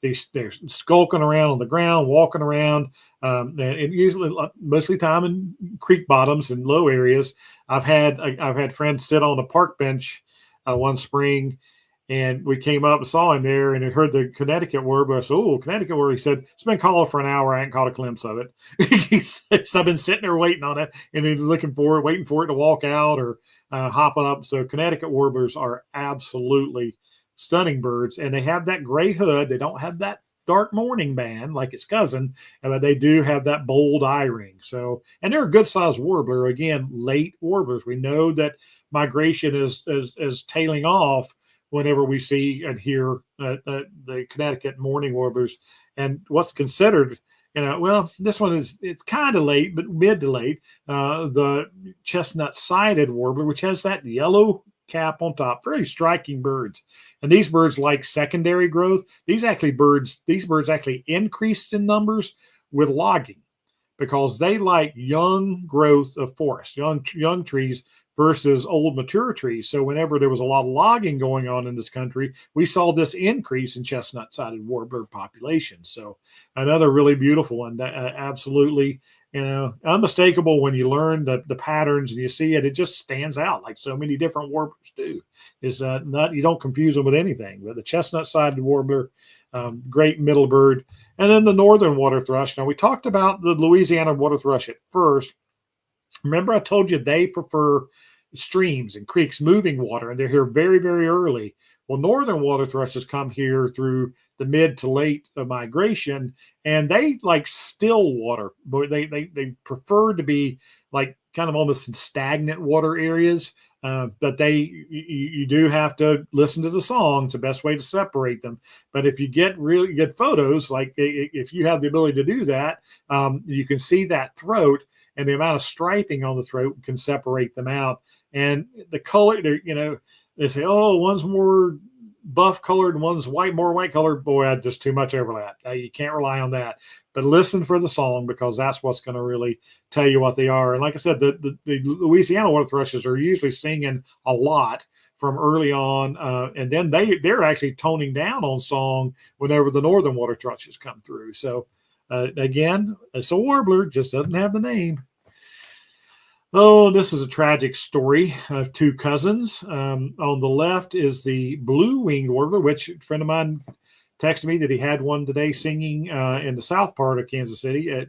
Speaker 1: they're skulking around on the ground, walking around, and usually mostly time in creek bottoms and low areas. I've had friends sit on a park bench one spring, and we came up and saw him there, and he heard the Connecticut warbler. I said, "Oh, Connecticut warbler." He said, "It's been calling for an hour. I ain't caught a glimpse of it." He said, "So I've been sitting there waiting on it, and then looking for it, waiting for it to walk out or hop up." So Connecticut warblers are absolutely stunning birds, and they have that gray hood. They don't have that dark morning band like its cousin, but they do have that bold eye ring. So, and they're a good sized warbler. Again, late warblers. We know that migration is tailing off whenever we see and hear the Connecticut morning warblers. And what's considered, well, this one it's kind of late, but mid to late, the Chestnut-sided Warbler, which has that yellow cap on top. Very striking birds. And these birds like secondary growth. These birds actually increased in numbers with logging because they like young growth of forest, young trees versus old mature trees. So whenever there was a lot of logging going on in this country, we saw this increase in chestnut-sided warbler population. So another really beautiful one, absolutely, unmistakable when you learn the patterns and you see it. It just stands out like so many different warblers do. Is not, you don't confuse them with anything. But the chestnut-sided warbler, great middle bird, and then the northern water thrush. Now we talked about the Louisiana water thrush at first. Remember, I told you they prefer streams and creeks, moving water, and they're here very, very early. Well, northern water thrushes come here through the mid to late migration, and they like still water, but they prefer to be like kind of almost in stagnant water areas. But you do have to listen to the song. It's the best way to separate them. But if you get really good photos, like if you have the ability to do that, you can see that throat. And the amount of striping on the throat can separate them out. And the color, they say, oh, one's more buff colored and one's more white colored. Boy, just too much overlap. You can't rely on that. But listen for the song because that's what's going to really tell you what they are. And like I said, the Louisiana water thrushes are usually singing a lot from early on. And then they're actually toning down on song whenever the northern water thrushes come through. So, again, it's a warbler, just doesn't have the name. Oh, this is a tragic story of two cousins. On the left is the blue-winged warbler, which a friend of mine texted me that he had one today singing in the south part of Kansas City at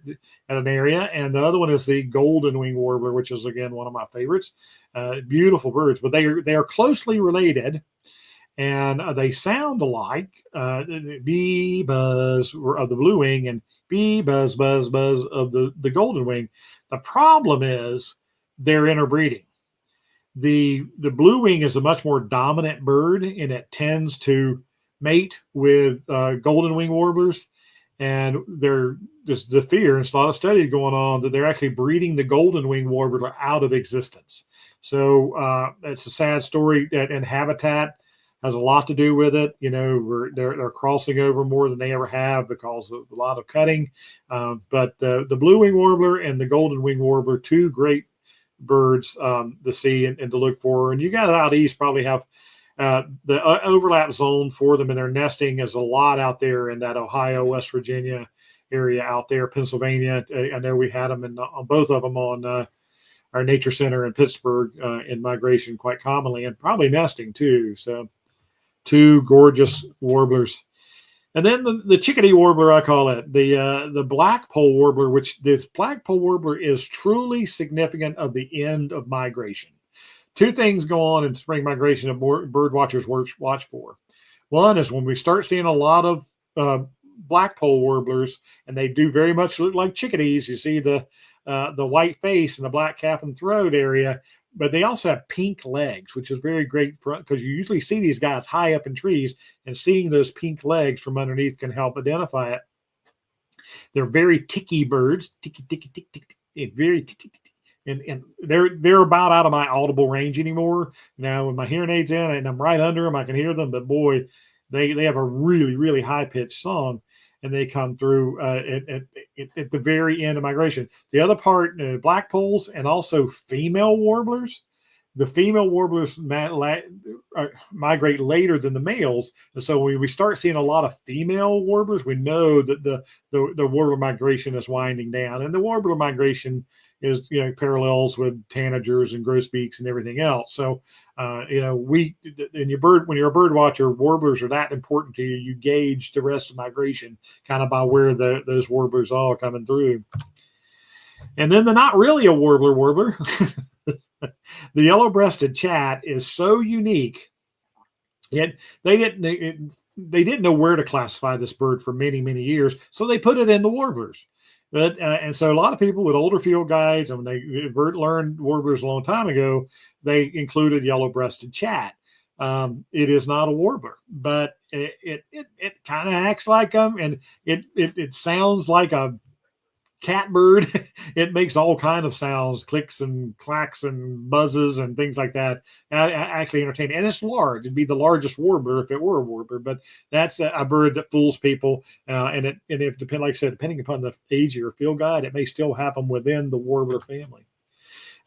Speaker 1: an area. And the other one is the golden-winged warbler, which is, again, one of my favorites. Beautiful birds, but they are closely related. And they sound alike, bee buzz of the blue wing and bee buzz buzz buzz of the golden wing. The problem is they're interbreeding. The blue wing is a much more dominant bird, and it tends to mate with golden wing warblers. And there's the fear, and there's a lot of studies going on that they're actually breeding the golden wing warbler out of existence. So it's a sad story, and habitat has a lot to do with it. They're crossing over more than they ever have because of a lot of cutting. But the blue wing warbler and the golden wing warbler, two great birds to see and to look for. And you guys out east probably have the overlap zone for them, and their nesting is a lot out there in that Ohio, West Virginia area out there, Pennsylvania. I know we had them on both of them on our nature center in Pittsburgh in migration quite commonly, and probably nesting too. So two gorgeous warblers. And then the chickadee warbler, I call it, the blackpoll warbler, which this blackpoll warbler is truly significant of the end of migration. Two things go on in spring migration that bird watchers watch for. One is when we start seeing a lot of blackpoll warblers, and they do very much look like chickadees. You see the white face and the black cap and throat area, but they also have pink legs, which is very great because you usually see these guys high up in trees, and seeing those pink legs from underneath can help identify it. They're very ticky birds, ticky, ticky, tick, tick, tick, very ticky, ticky. And they're about out of my audible range anymore. Now, with my hearing aids in and I'm right under them, I can hear them. But boy, they have a really, really high pitched song, and they come through at the very end of migration. The other part, black poles and also female warblers. The female warblers migrate later than the males, and so when we start seeing a lot of female warblers, we know that the warbler migration is winding down, and the warbler migration is parallels with tanagers and grosbeaks and everything else. So when you're a bird watcher, warblers are that important to you. You gauge the rest of migration kind of by where those warblers are coming through. And then the not really a warbler. The yellow-breasted chat is so unique. Yet they didn't know where to classify this bird for many, many years, so they put it in the warblers. But and so a lot of people with older field guides, and when they learned warblers a long time ago, they included yellow-breasted chat. It is not a warbler, but it kind of acts like them, and it sounds like a catbird. It makes all kind of sounds, clicks and clacks and buzzes and things like that. Actually entertaining, and it's large. It'd be the largest warbler if it were a warbler, but that's a bird that fools people. And if like I said, depending upon the age of your field guide, it may still have them within the warbler family.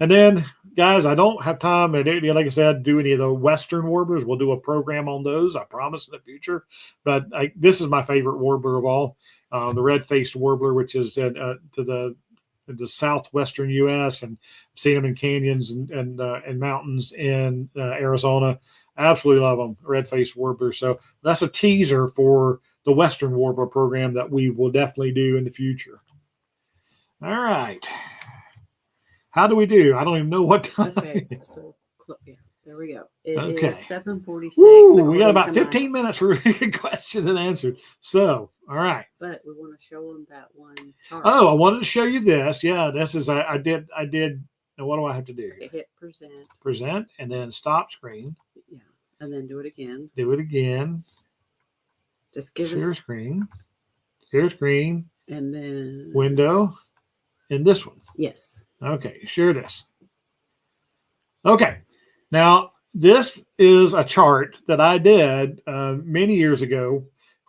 Speaker 1: And then, guys, I don't have time, like I said, do any of the Western warblers. We'll do a program on those, I promise, in the future. But this is my favorite warbler of all, the red-faced warbler, which is to the southwestern U.S. and seen them in canyons and mountains in Arizona. I absolutely love them, red-faced warbler. So that's a teaser for the Western warbler program that we will definitely do in the future. All right. How do we do? I don't even know what time.
Speaker 2: Okay, so yeah, there we go. It is 7:46.
Speaker 1: We got about 15 minutes for questions and answers. So, all right.
Speaker 2: But we want to show them that one chart.
Speaker 1: Oh, I wanted to show you this. Yeah, this is I did. Now, what do I have to do?
Speaker 2: Okay, hit present.
Speaker 1: Present, and then stop screen.
Speaker 2: Yeah, and then do it again.
Speaker 1: Do it again.
Speaker 2: Just give
Speaker 1: share
Speaker 2: us
Speaker 1: screen. Share screen.
Speaker 2: And then
Speaker 1: window, and this one.
Speaker 2: Yes.
Speaker 1: Okay, share this. Okay, now this is a chart that I did many years ago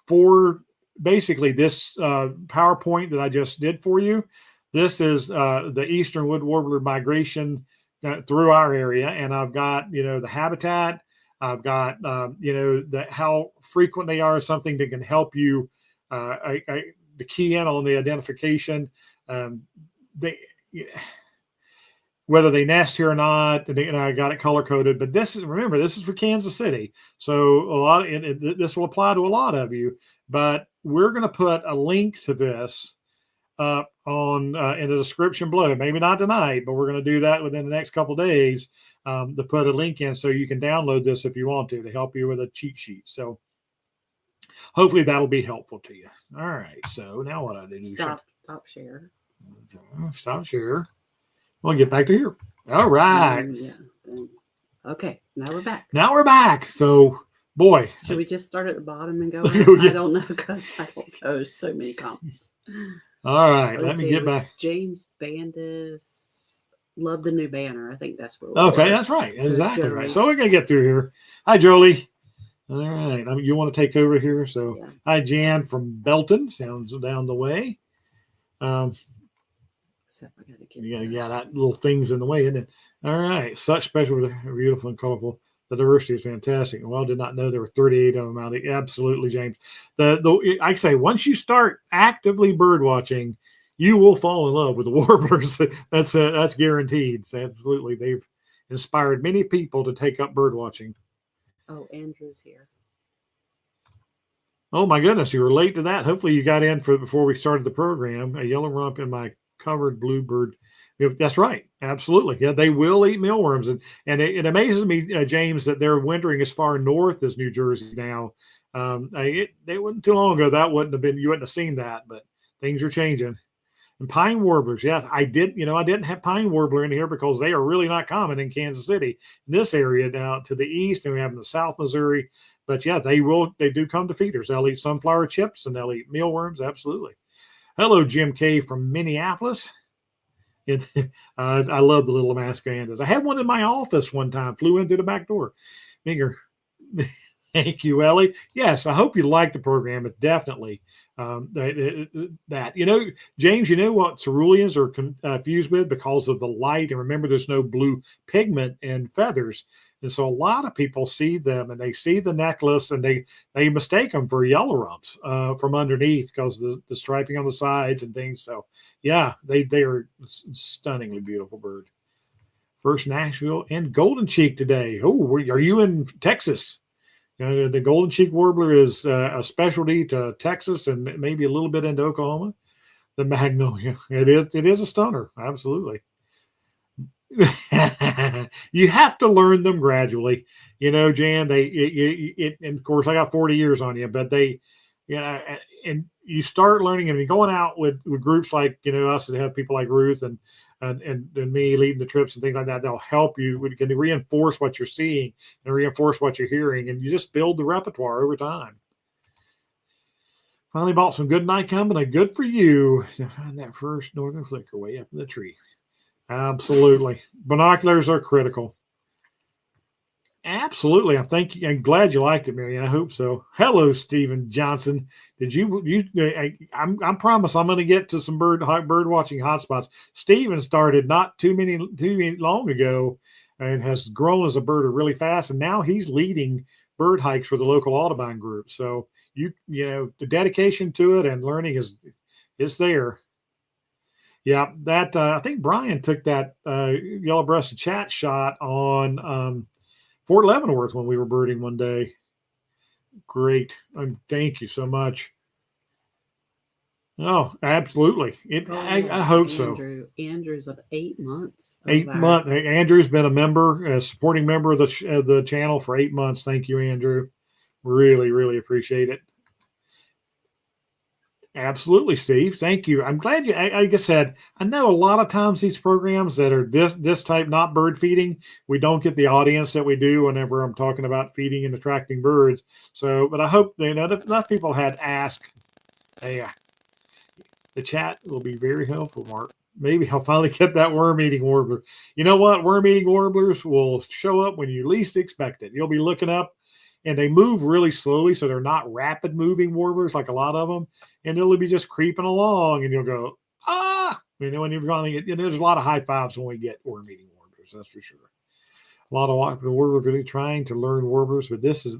Speaker 1: for basically this PowerPoint that I just did for you. This is the Eastern Wood Warbler migration through our area, and I've got the habitat. I've got how frequent they are, something that can help you the key in on the identification. Whether they nest here or not, and I got it color coded. But remember, this is for Kansas City, so this will apply to a lot of you. But we're going to put a link to this on in the description below. Maybe not tonight, but we're going to do that within the next couple of days to put a link in so you can download this if you want to help you with a cheat sheet. So hopefully that'll be helpful to you. All right. So now what I do?
Speaker 2: Stop share.
Speaker 1: Stop share. We'll get back to here. All right.
Speaker 2: Okay. Now we're back.
Speaker 1: So, boy.
Speaker 2: Should we just start at the bottom and go?
Speaker 1: Yeah.
Speaker 2: I don't know because I don't know so many comments.
Speaker 1: All right. Let me get back.
Speaker 2: James Bandis. Love the new banner. I think that's where
Speaker 1: we're that's right. So exactly Jolie. Right. So we're going to get through here. Hi, Jolie. All right. You want to take over here? So, yeah. Hi, Jan from Belton. Sounds down the way. Yeah, that little thing's in the way, isn't it? All right. Such special, beautiful, and colorful. The diversity is fantastic. Well, I did not know there were 38 of them out. Absolutely, James. I say, once you start actively bird watching, you will fall in love with the warblers. That's guaranteed. So absolutely. They've inspired many people to take up bird watching.
Speaker 2: Oh, Andrew's here.
Speaker 1: Oh, my goodness. You were late to that. Hopefully you got in before we started the program. A yellow rump in my covered bluebird. That's right. Absolutely. Yeah, they will eat mealworms. And it amazes me, James, that they're wintering as far north as New Jersey now. They wasn't too long ago. That wouldn't have been, you wouldn't have seen that, but things are changing. And pine warblers. Yeah, I didn't have pine warbler in here because they are really not common in Kansas City. In this area now to the east, and we have in the South Missouri. But yeah, they do come to feeders. They'll eat sunflower chips and they'll eat mealworms. Absolutely. Hello, Jim K. from Minneapolis. I love the little Damascandas. I had one in my office one time, flew into the back door. Finger. Thank you, Ellie. Yes, I hope you like the program. It definitely that. James, you know what ceruleans are confused with because of the light. And remember, there's no blue pigment in feathers. And so a lot of people see them and they see the necklace and they mistake them for yellow-rumps from underneath because the striping on the sides and things. So yeah, they are stunningly beautiful bird. First Nashville and Golden Cheek today. Oh, are you in Texas? The Golden Cheek Warbler is a specialty to Texas and maybe a little bit into Oklahoma. The Magnolia, it is a stunner, absolutely. You have to learn them gradually, Jan. And of course, I got 40 years on you, but and you start learning and going out with groups like us that have people like Ruth and me leading the trips and things like that. They'll help you. We can reinforce what you're seeing and reinforce what you're hearing, and you just build the repertoire over time. Finally bought some good night company. Good for you to find that first northern flicker way up in the tree. Absolutely. Binoculars are critical. Absolutely. I'm glad you liked it, Mary. I hope so. Hello, Stephen Johnson. Did I promise I'm going to get to some bird watching hotspots. Stephen started not too long ago and has grown as a birder really fast. And now he's leading bird hikes for the local Audubon group. So the dedication to it and learning is there. Yeah, that I think Brian took that yellow-breasted chat shot on Fort Leavenworth when we were birding one day. Great. Thank you so much. Oh, absolutely. I hope so.
Speaker 2: Andrew's of 8 months.
Speaker 1: 8 months. Andrew's been a supporting member of the channel for 8 months. Thank you, Andrew. Really, really appreciate it. Absolutely, Steve. Thank you. I'm glad you, like I said, I know a lot of times these programs that are this type, not bird feeding, we don't get the audience that we do whenever I'm talking about feeding and attracting birds. So, but I hope enough people had asked. Hey, the chat will be very helpful, Mark. Maybe I'll finally get that worm-eating warbler. You know what? Worm-eating warblers will show up when you least expect it. You'll be looking up, and they move really slowly, so they're not rapid-moving warblers like a lot of them. And it'll be just creeping along, and you'll go, when you're finally, there's a lot of high fives when we get worm-eating warblers, that's for sure. A lot of warblers really trying to learn warblers, but this is,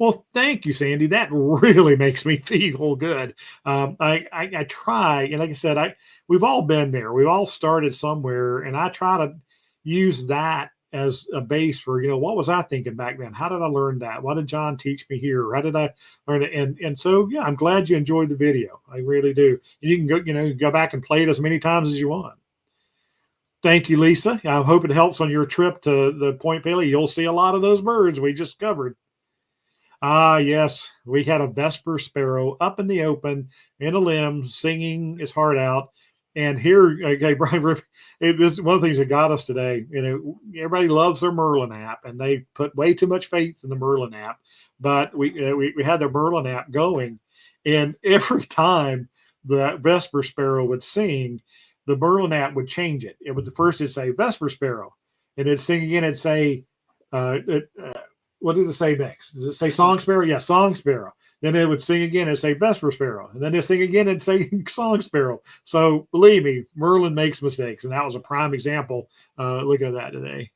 Speaker 1: well, thank you, Sandy. That really makes me feel good. I try, and like I said, we've all been there. We've all started somewhere, and I try to use that as a base for, what was I thinking back then? How did I learn that? What did John teach me here? How did I learn it? And so, yeah, I'm glad you enjoyed the video. I really do. And you can go back and play it as many times as you want. Thank you, Lisa. I hope it helps on your trip to the Point Paley. You'll see a lot of those birds we just covered. Yes, we had a Vesper sparrow up in the open in a limb singing his heart out. And here, okay, Brian, it was one of the things that got us today. Everybody loves their Merlin app, and they put way too much faith in the Merlin app. But we had the Merlin app going, and every time the Vesper sparrow would sing, the Merlin app would change it. It would first it'd say Vesper sparrow, and it'd sing again. It'd say, what did it say next? Does it say song sparrow? Yeah, song sparrow. Then it would sing again and say Vesper sparrow. And then they sing again and say song sparrow. So believe me, Merlin makes mistakes. And that was a prime example. Look at that today.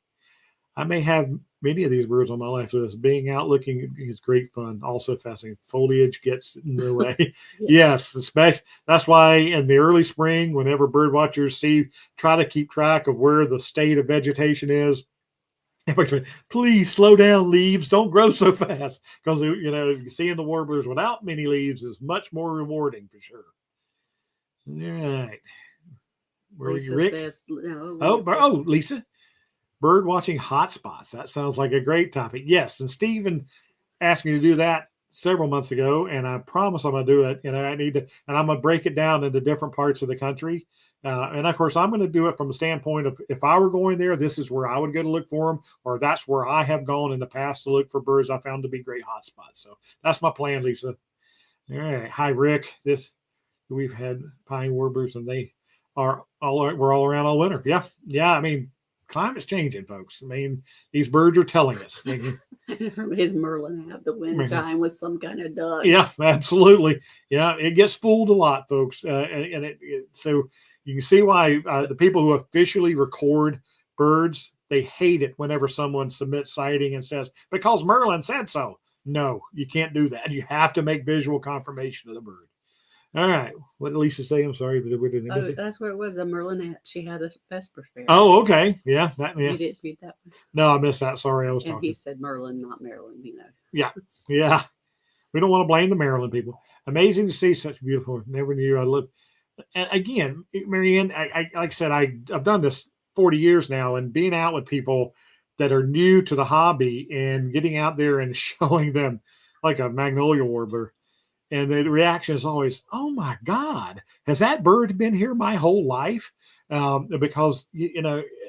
Speaker 1: I may have many of these birds on my life list. Being out looking is great fun. Also fascinating. Foliage gets in the way. Yes, especially that's why in the early spring, whenever bird watchers try to keep track of where the state of vegetation is. Please slow down, leaves. Don't grow so fast, because seeing the warblers without many leaves is much more rewarding for sure. All right, where
Speaker 2: Lisa
Speaker 1: are you, Rick?
Speaker 2: Says, no,
Speaker 1: oh, Lisa, bird watching hotspots. That sounds like a great topic. Yes, and Stephen asked me to do that several months ago, and I promise I'm going to do it. And I'm going to break it down into different parts of the country. And of course, I'm going to do it from a standpoint of if I were going there, this is where I would go to look for them, or that's where I have gone in the past to look for birds I found to be great hotspots. So that's my plan, Lisa. All right. Hi, Rick. We've had pine warblers, and they are we're all around all winter. Yeah. I mean, climate's changing, folks. I mean, these birds are telling us.
Speaker 2: His Merlin had the wind chime with some kind of duck.
Speaker 1: Yeah, absolutely. Yeah, it gets fooled a lot, folks. So you can see why the people who officially record birds, they hate it whenever someone submits sighting and says, because Merlin said so. No, you can't do that. You have to make visual confirmation of the bird. All right. What did Lisa say? I'm sorry, but we didn't.
Speaker 2: Oh, that's where it was. The Merlinette. She had a Vesper sparrow.
Speaker 1: Oh, okay. Yeah.
Speaker 2: You didn't read that one.
Speaker 1: No, I missed that. Sorry, I was
Speaker 2: and
Speaker 1: talking.
Speaker 2: He said Merlin, not Maryland.
Speaker 1: Yeah. We don't want to blame the Maryland people. Amazing to see such beautiful. Never knew I lived. And again, Marianne, I like I said, I've done this 40 years now, and being out with people that are new to the hobby and getting out there and showing them like a Magnolia Warbler. And the reaction is always, oh my God, has that bird been here my whole life? Because,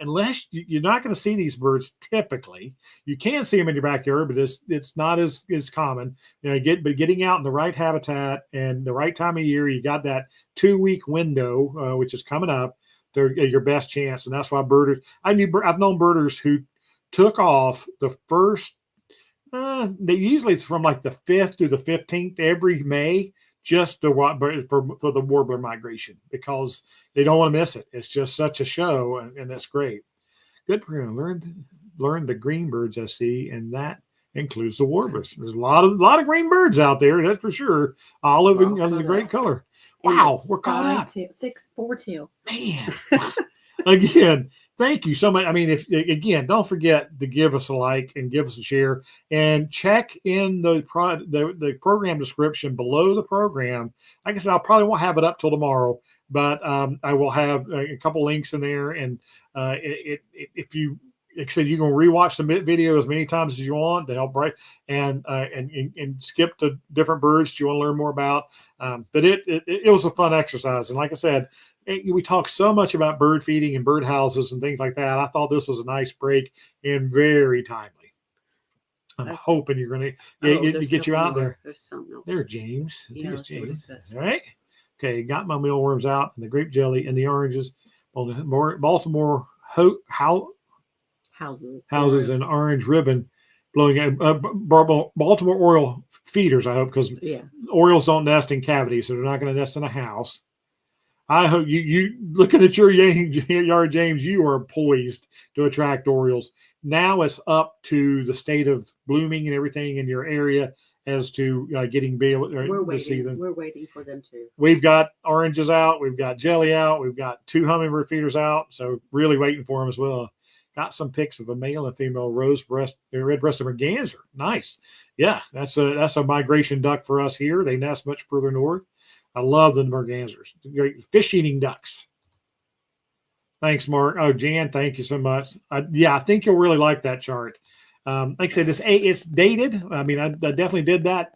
Speaker 1: unless you're not going to see these birds typically, you can see them in your backyard, but it's not as common. Getting out in the right habitat and the right time of year, you got that 2-week window, which is coming up. They're your best chance. And that's why birders, I've known birders who took off the first, usually it's from like the 5th to the 15th every May, just for the warbler migration, because they don't want to miss it. It's just such a show, and that's great. Good program. Learn the green birds I see, and that includes the warblers. There's a lot of green birds out there, that's for sure. Olive is a great color. Wow, we're caught up.
Speaker 2: 4-2.
Speaker 1: Man, again. Thank you so much. I mean, don't forget to give us a like and give us a share, and check in the program description below the program. Like I said, I probably won't have it up till tomorrow, but I will have a couple links in there. And if you, like I said, you can rewatch the video as many times as you want to help, right? And skip to different birds you want to learn more about. But it was a fun exercise, and like I said, we talk so much about bird feeding and bird houses and things like that. I thought this was a nice break and very timely. I'm hoping you're going to get you out there. There's James. James. All right. Okay. Got my mealworms out, and the grape jelly and the oranges. Baltimore houses and orange ribbon blowing out Baltimore Oriole feeders, I hope, because Orioles don't nest in cavities, so they're not going to nest in a house. I hope you looking at your yard, James, you are poised to attract Orioles. Now it's up to the state of blooming and everything in your area as to getting to see them.
Speaker 2: We're waiting for them too.
Speaker 1: We've got oranges out. We've got jelly out. We've got 2 hummingbird feeders out. So really waiting for them as well. Got some pics of a male and female red-breasted merganser. Nice. Yeah, that's a migration duck for us here. They nest much further north. I love the mergansers. Great fish-eating ducks. Thanks, Mark. Oh, Jan, thank you so much. I think you'll really like that chart. Like I said, it's dated. I mean, I definitely did that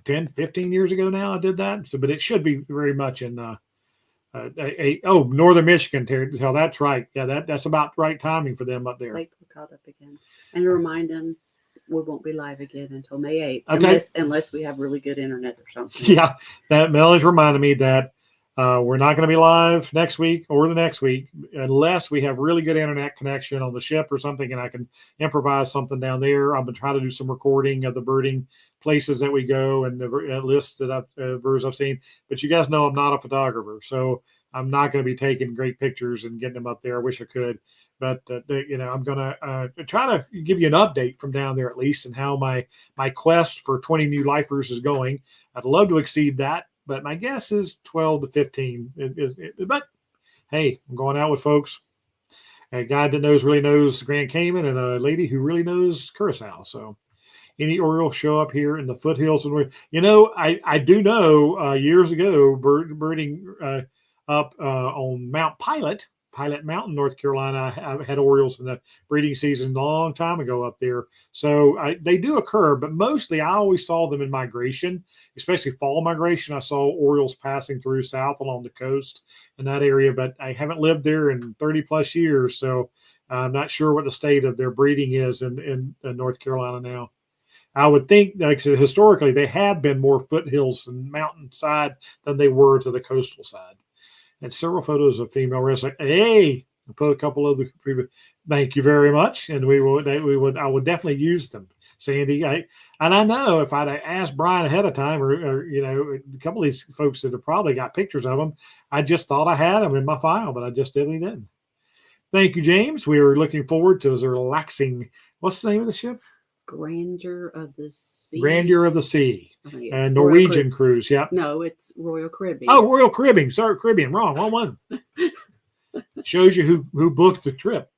Speaker 1: 10, 15 years ago now. I did that. But it should be very much in Northern Michigan. Tell that's right. Yeah, that's about right timing for them up there.
Speaker 2: We're caught up again. And to remind them, we won't be live again until May 8th, okay. unless we have really good internet or something.
Speaker 1: Yeah, that Melanie's reminded me that we're not going to be live next week or the next week unless we have really good internet connection on the ship or something, and I can improvise something down there. I'm going to try to do some recording of the birding places that we go and the lists that birds I've seen. But you guys know I'm not a photographer, so I'm not going to be taking great pictures and getting them up there. I wish I could. But, I'm going to try to give you an update from down there at least, and how my quest for 20 new lifers is going. I'd love to exceed that, but my guess is 12 to 15. But, hey, I'm going out with folks. A guy that really knows Grand Cayman, and a lady who really knows Curacao. So any Oriole show up here in the foothills. I do know years ago, birding up on Mount Pilot Mountain, North Carolina. I had Orioles in the breeding season a long time ago up there. So they do occur, but mostly I always saw them in migration, especially fall migration. I saw Orioles passing through south along the coast in that area, but I haven't lived there in 30 plus years. So I'm not sure what the state of their breeding is in North Carolina now. I would think, like I said, historically, they have been more foothills and mountainside than they were to the coastal side. And several photos of female wrestling. Hey, I'll put a couple of the. Thank you very much, and I would definitely use them, Sandy. I know if I'd asked Brian ahead of time, or a couple of these folks that have probably got pictures of them, I just thought I had them in my file, but I just definitely didn't. Thank you, James. We are looking forward to a relaxing. What's the name of the ship?
Speaker 2: Grandeur of the Sea.
Speaker 1: Grandeur of the Sea. And Norwegian cruise. Yep.
Speaker 2: No, it's Royal Caribbean.
Speaker 1: Oh, Royal Caribbean. Sorry, Caribbean. Wrong one. Shows you who booked the trip.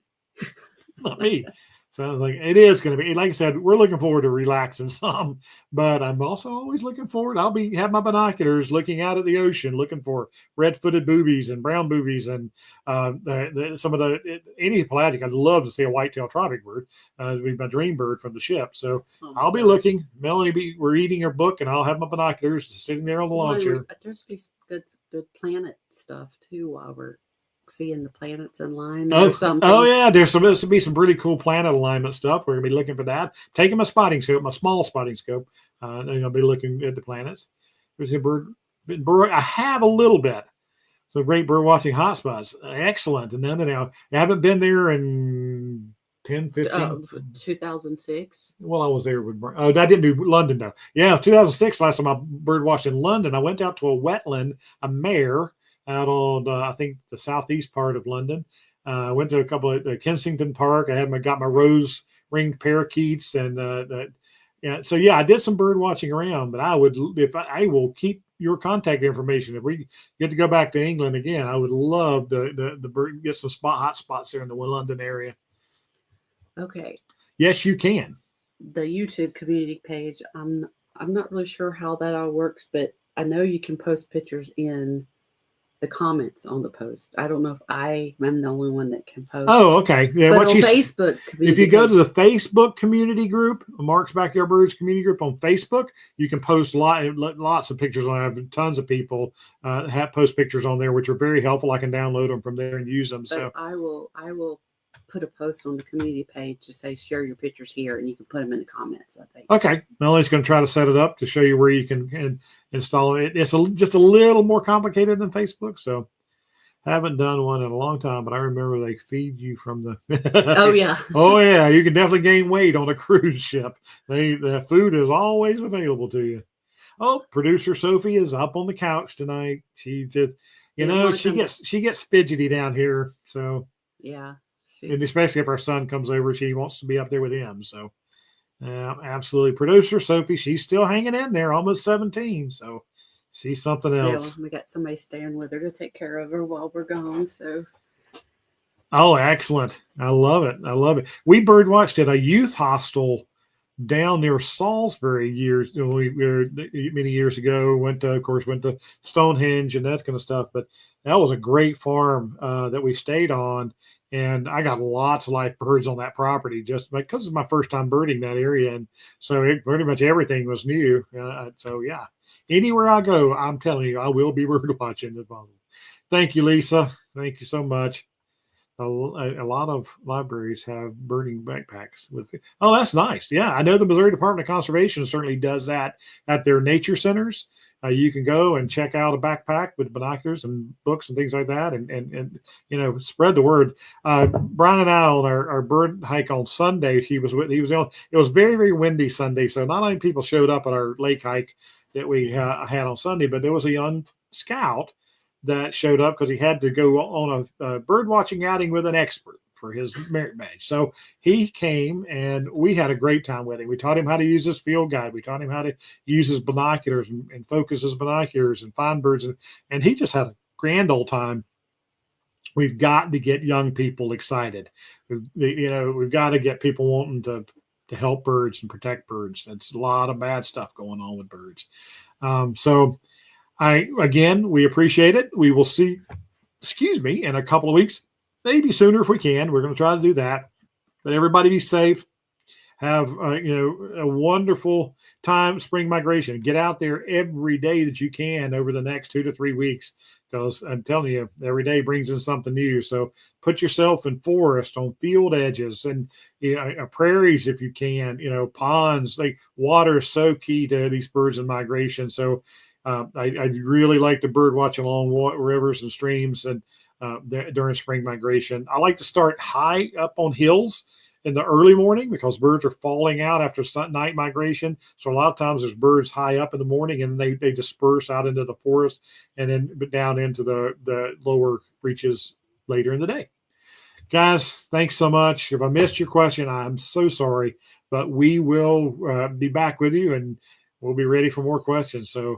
Speaker 1: Not me. Sounds like it is going to be. Like I said, we're looking forward to relaxing some, but I'm also always looking forward. I'll have my binoculars looking out at the ocean, looking for red-footed boobies and brown boobies and some of any pelagic. I'd love to see a white-tailed tropic bird. It'd be my dream bird from the ship. So I'll be looking. Melanie, we're eating her book, and I'll have my binoculars sitting there on the launcher.
Speaker 2: There's be good planet stuff too while we're seeing the planets in line or something. Oh yeah, there's supposed to be some pretty cool planet alignment stuff. We're gonna be looking for that. Taking my spotting scope, my small spotting scope, and I'll be looking at the planets. There's a bird. I have a little bit. So great bird watching hotspots. Excellent. And then I haven't been there in 10, 15. 2006.
Speaker 1: Well, I was there with. I didn't do London though. Yeah, 2006. Last time I bird watched in London. I went out to a wetland, a mare, out on I think the southeast part of London. I went to a couple of Kensington Park. I got my rose ringed parakeets and so yeah, I did some bird watching around. But I will keep your contact information if we get to go back to England again. I would love the bird get some hot spots there in the London area.
Speaker 2: Okay.
Speaker 1: Yes, you can.
Speaker 2: The YouTube community page. I'm not really sure how that all works, but I know you can post pictures in the comments on the post. I don't know if I am the only one that can post. Oh,
Speaker 1: okay. Yeah,
Speaker 2: but on Facebook,
Speaker 1: if you go to the Facebook community group, Mark's Backyard Birds community group on Facebook, you can post lots of pictures. I have tons of people post pictures on there, which are very helpful. I can download them from there and use them. So
Speaker 2: I will put a post on the community page to say share your pictures here, and you can put them in the comments. I think.
Speaker 1: Okay, Melanie's going to try to set it up to show you where you can install it. It's just a little more complicated than Facebook, so haven't done one in a long time. But I remember they feed you from the.
Speaker 2: Oh yeah.
Speaker 1: Oh yeah, you can definitely gain weight on a cruise ship. The food is always available to you. Oh, producer Sophie is up on the couch tonight. She just, she gets fidgety down here. So
Speaker 2: yeah.
Speaker 1: And especially if our son comes over, she wants to be up there with him. So, absolutely. Producer Sophie, she's still hanging in there, almost 17. So, she's something else.
Speaker 2: Yeah, we got somebody staying with her to take care of her while we're gone. So,
Speaker 1: oh, excellent! I love it. I love it. We bird watched at a youth hostel down near Salisbury many years ago. Went to Stonehenge and that kind of stuff. But that was a great farm that we stayed on. And I got lots of live birds on that property just because it's my first time birding that area. And so pretty much everything was new. So, yeah, anywhere I go, I'm telling you, I will be bird watching. Thank you, Lisa. Thank you so much. A lot of libraries have birding backpacks. Oh, that's nice. Yeah, I know the Missouri Department of Conservation certainly does that at their nature centers. You can go and check out a backpack with binoculars and books and things like that, and spread the word. Brian and I on our bird hike on Sunday, it was very, very windy Sunday, so not only people showed up at our lake hike that we had on Sunday, but there was a young scout that showed up because he had to go on a bird watching outing with an expert for his merit badge. So he came and we had a great time with him. We taught him how to use his field guide. We taught him how to use his binoculars and focus his binoculars and find birds. And he just had a grand old time. We've got to get young people excited. We've got to get people wanting to help birds and protect birds. That's a lot of bad stuff going on with birds. We appreciate it. We will see, in a couple of weeks, maybe sooner if we can. We're going to try to do that. But everybody be safe. Have a wonderful time, spring migration. Get out there every day that you can over the next 2 to 3 weeks, because I'm telling you, every day brings in something new. So put yourself in forest, on field edges, and prairies if you can. Ponds. Water is so key to these birds in migration. So I really like to bird watch along rivers and streams, and during spring migration. I like to start high up on hills in the early morning because birds are falling out after night migration. So a lot of times there's birds high up in the morning and they disperse out into the forest and then down into the lower reaches later in the day. Guys, thanks so much. If I missed your question, I'm so sorry, but we will be back with you and we'll be ready for more questions. So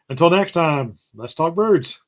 Speaker 1: until next time, let's talk birds.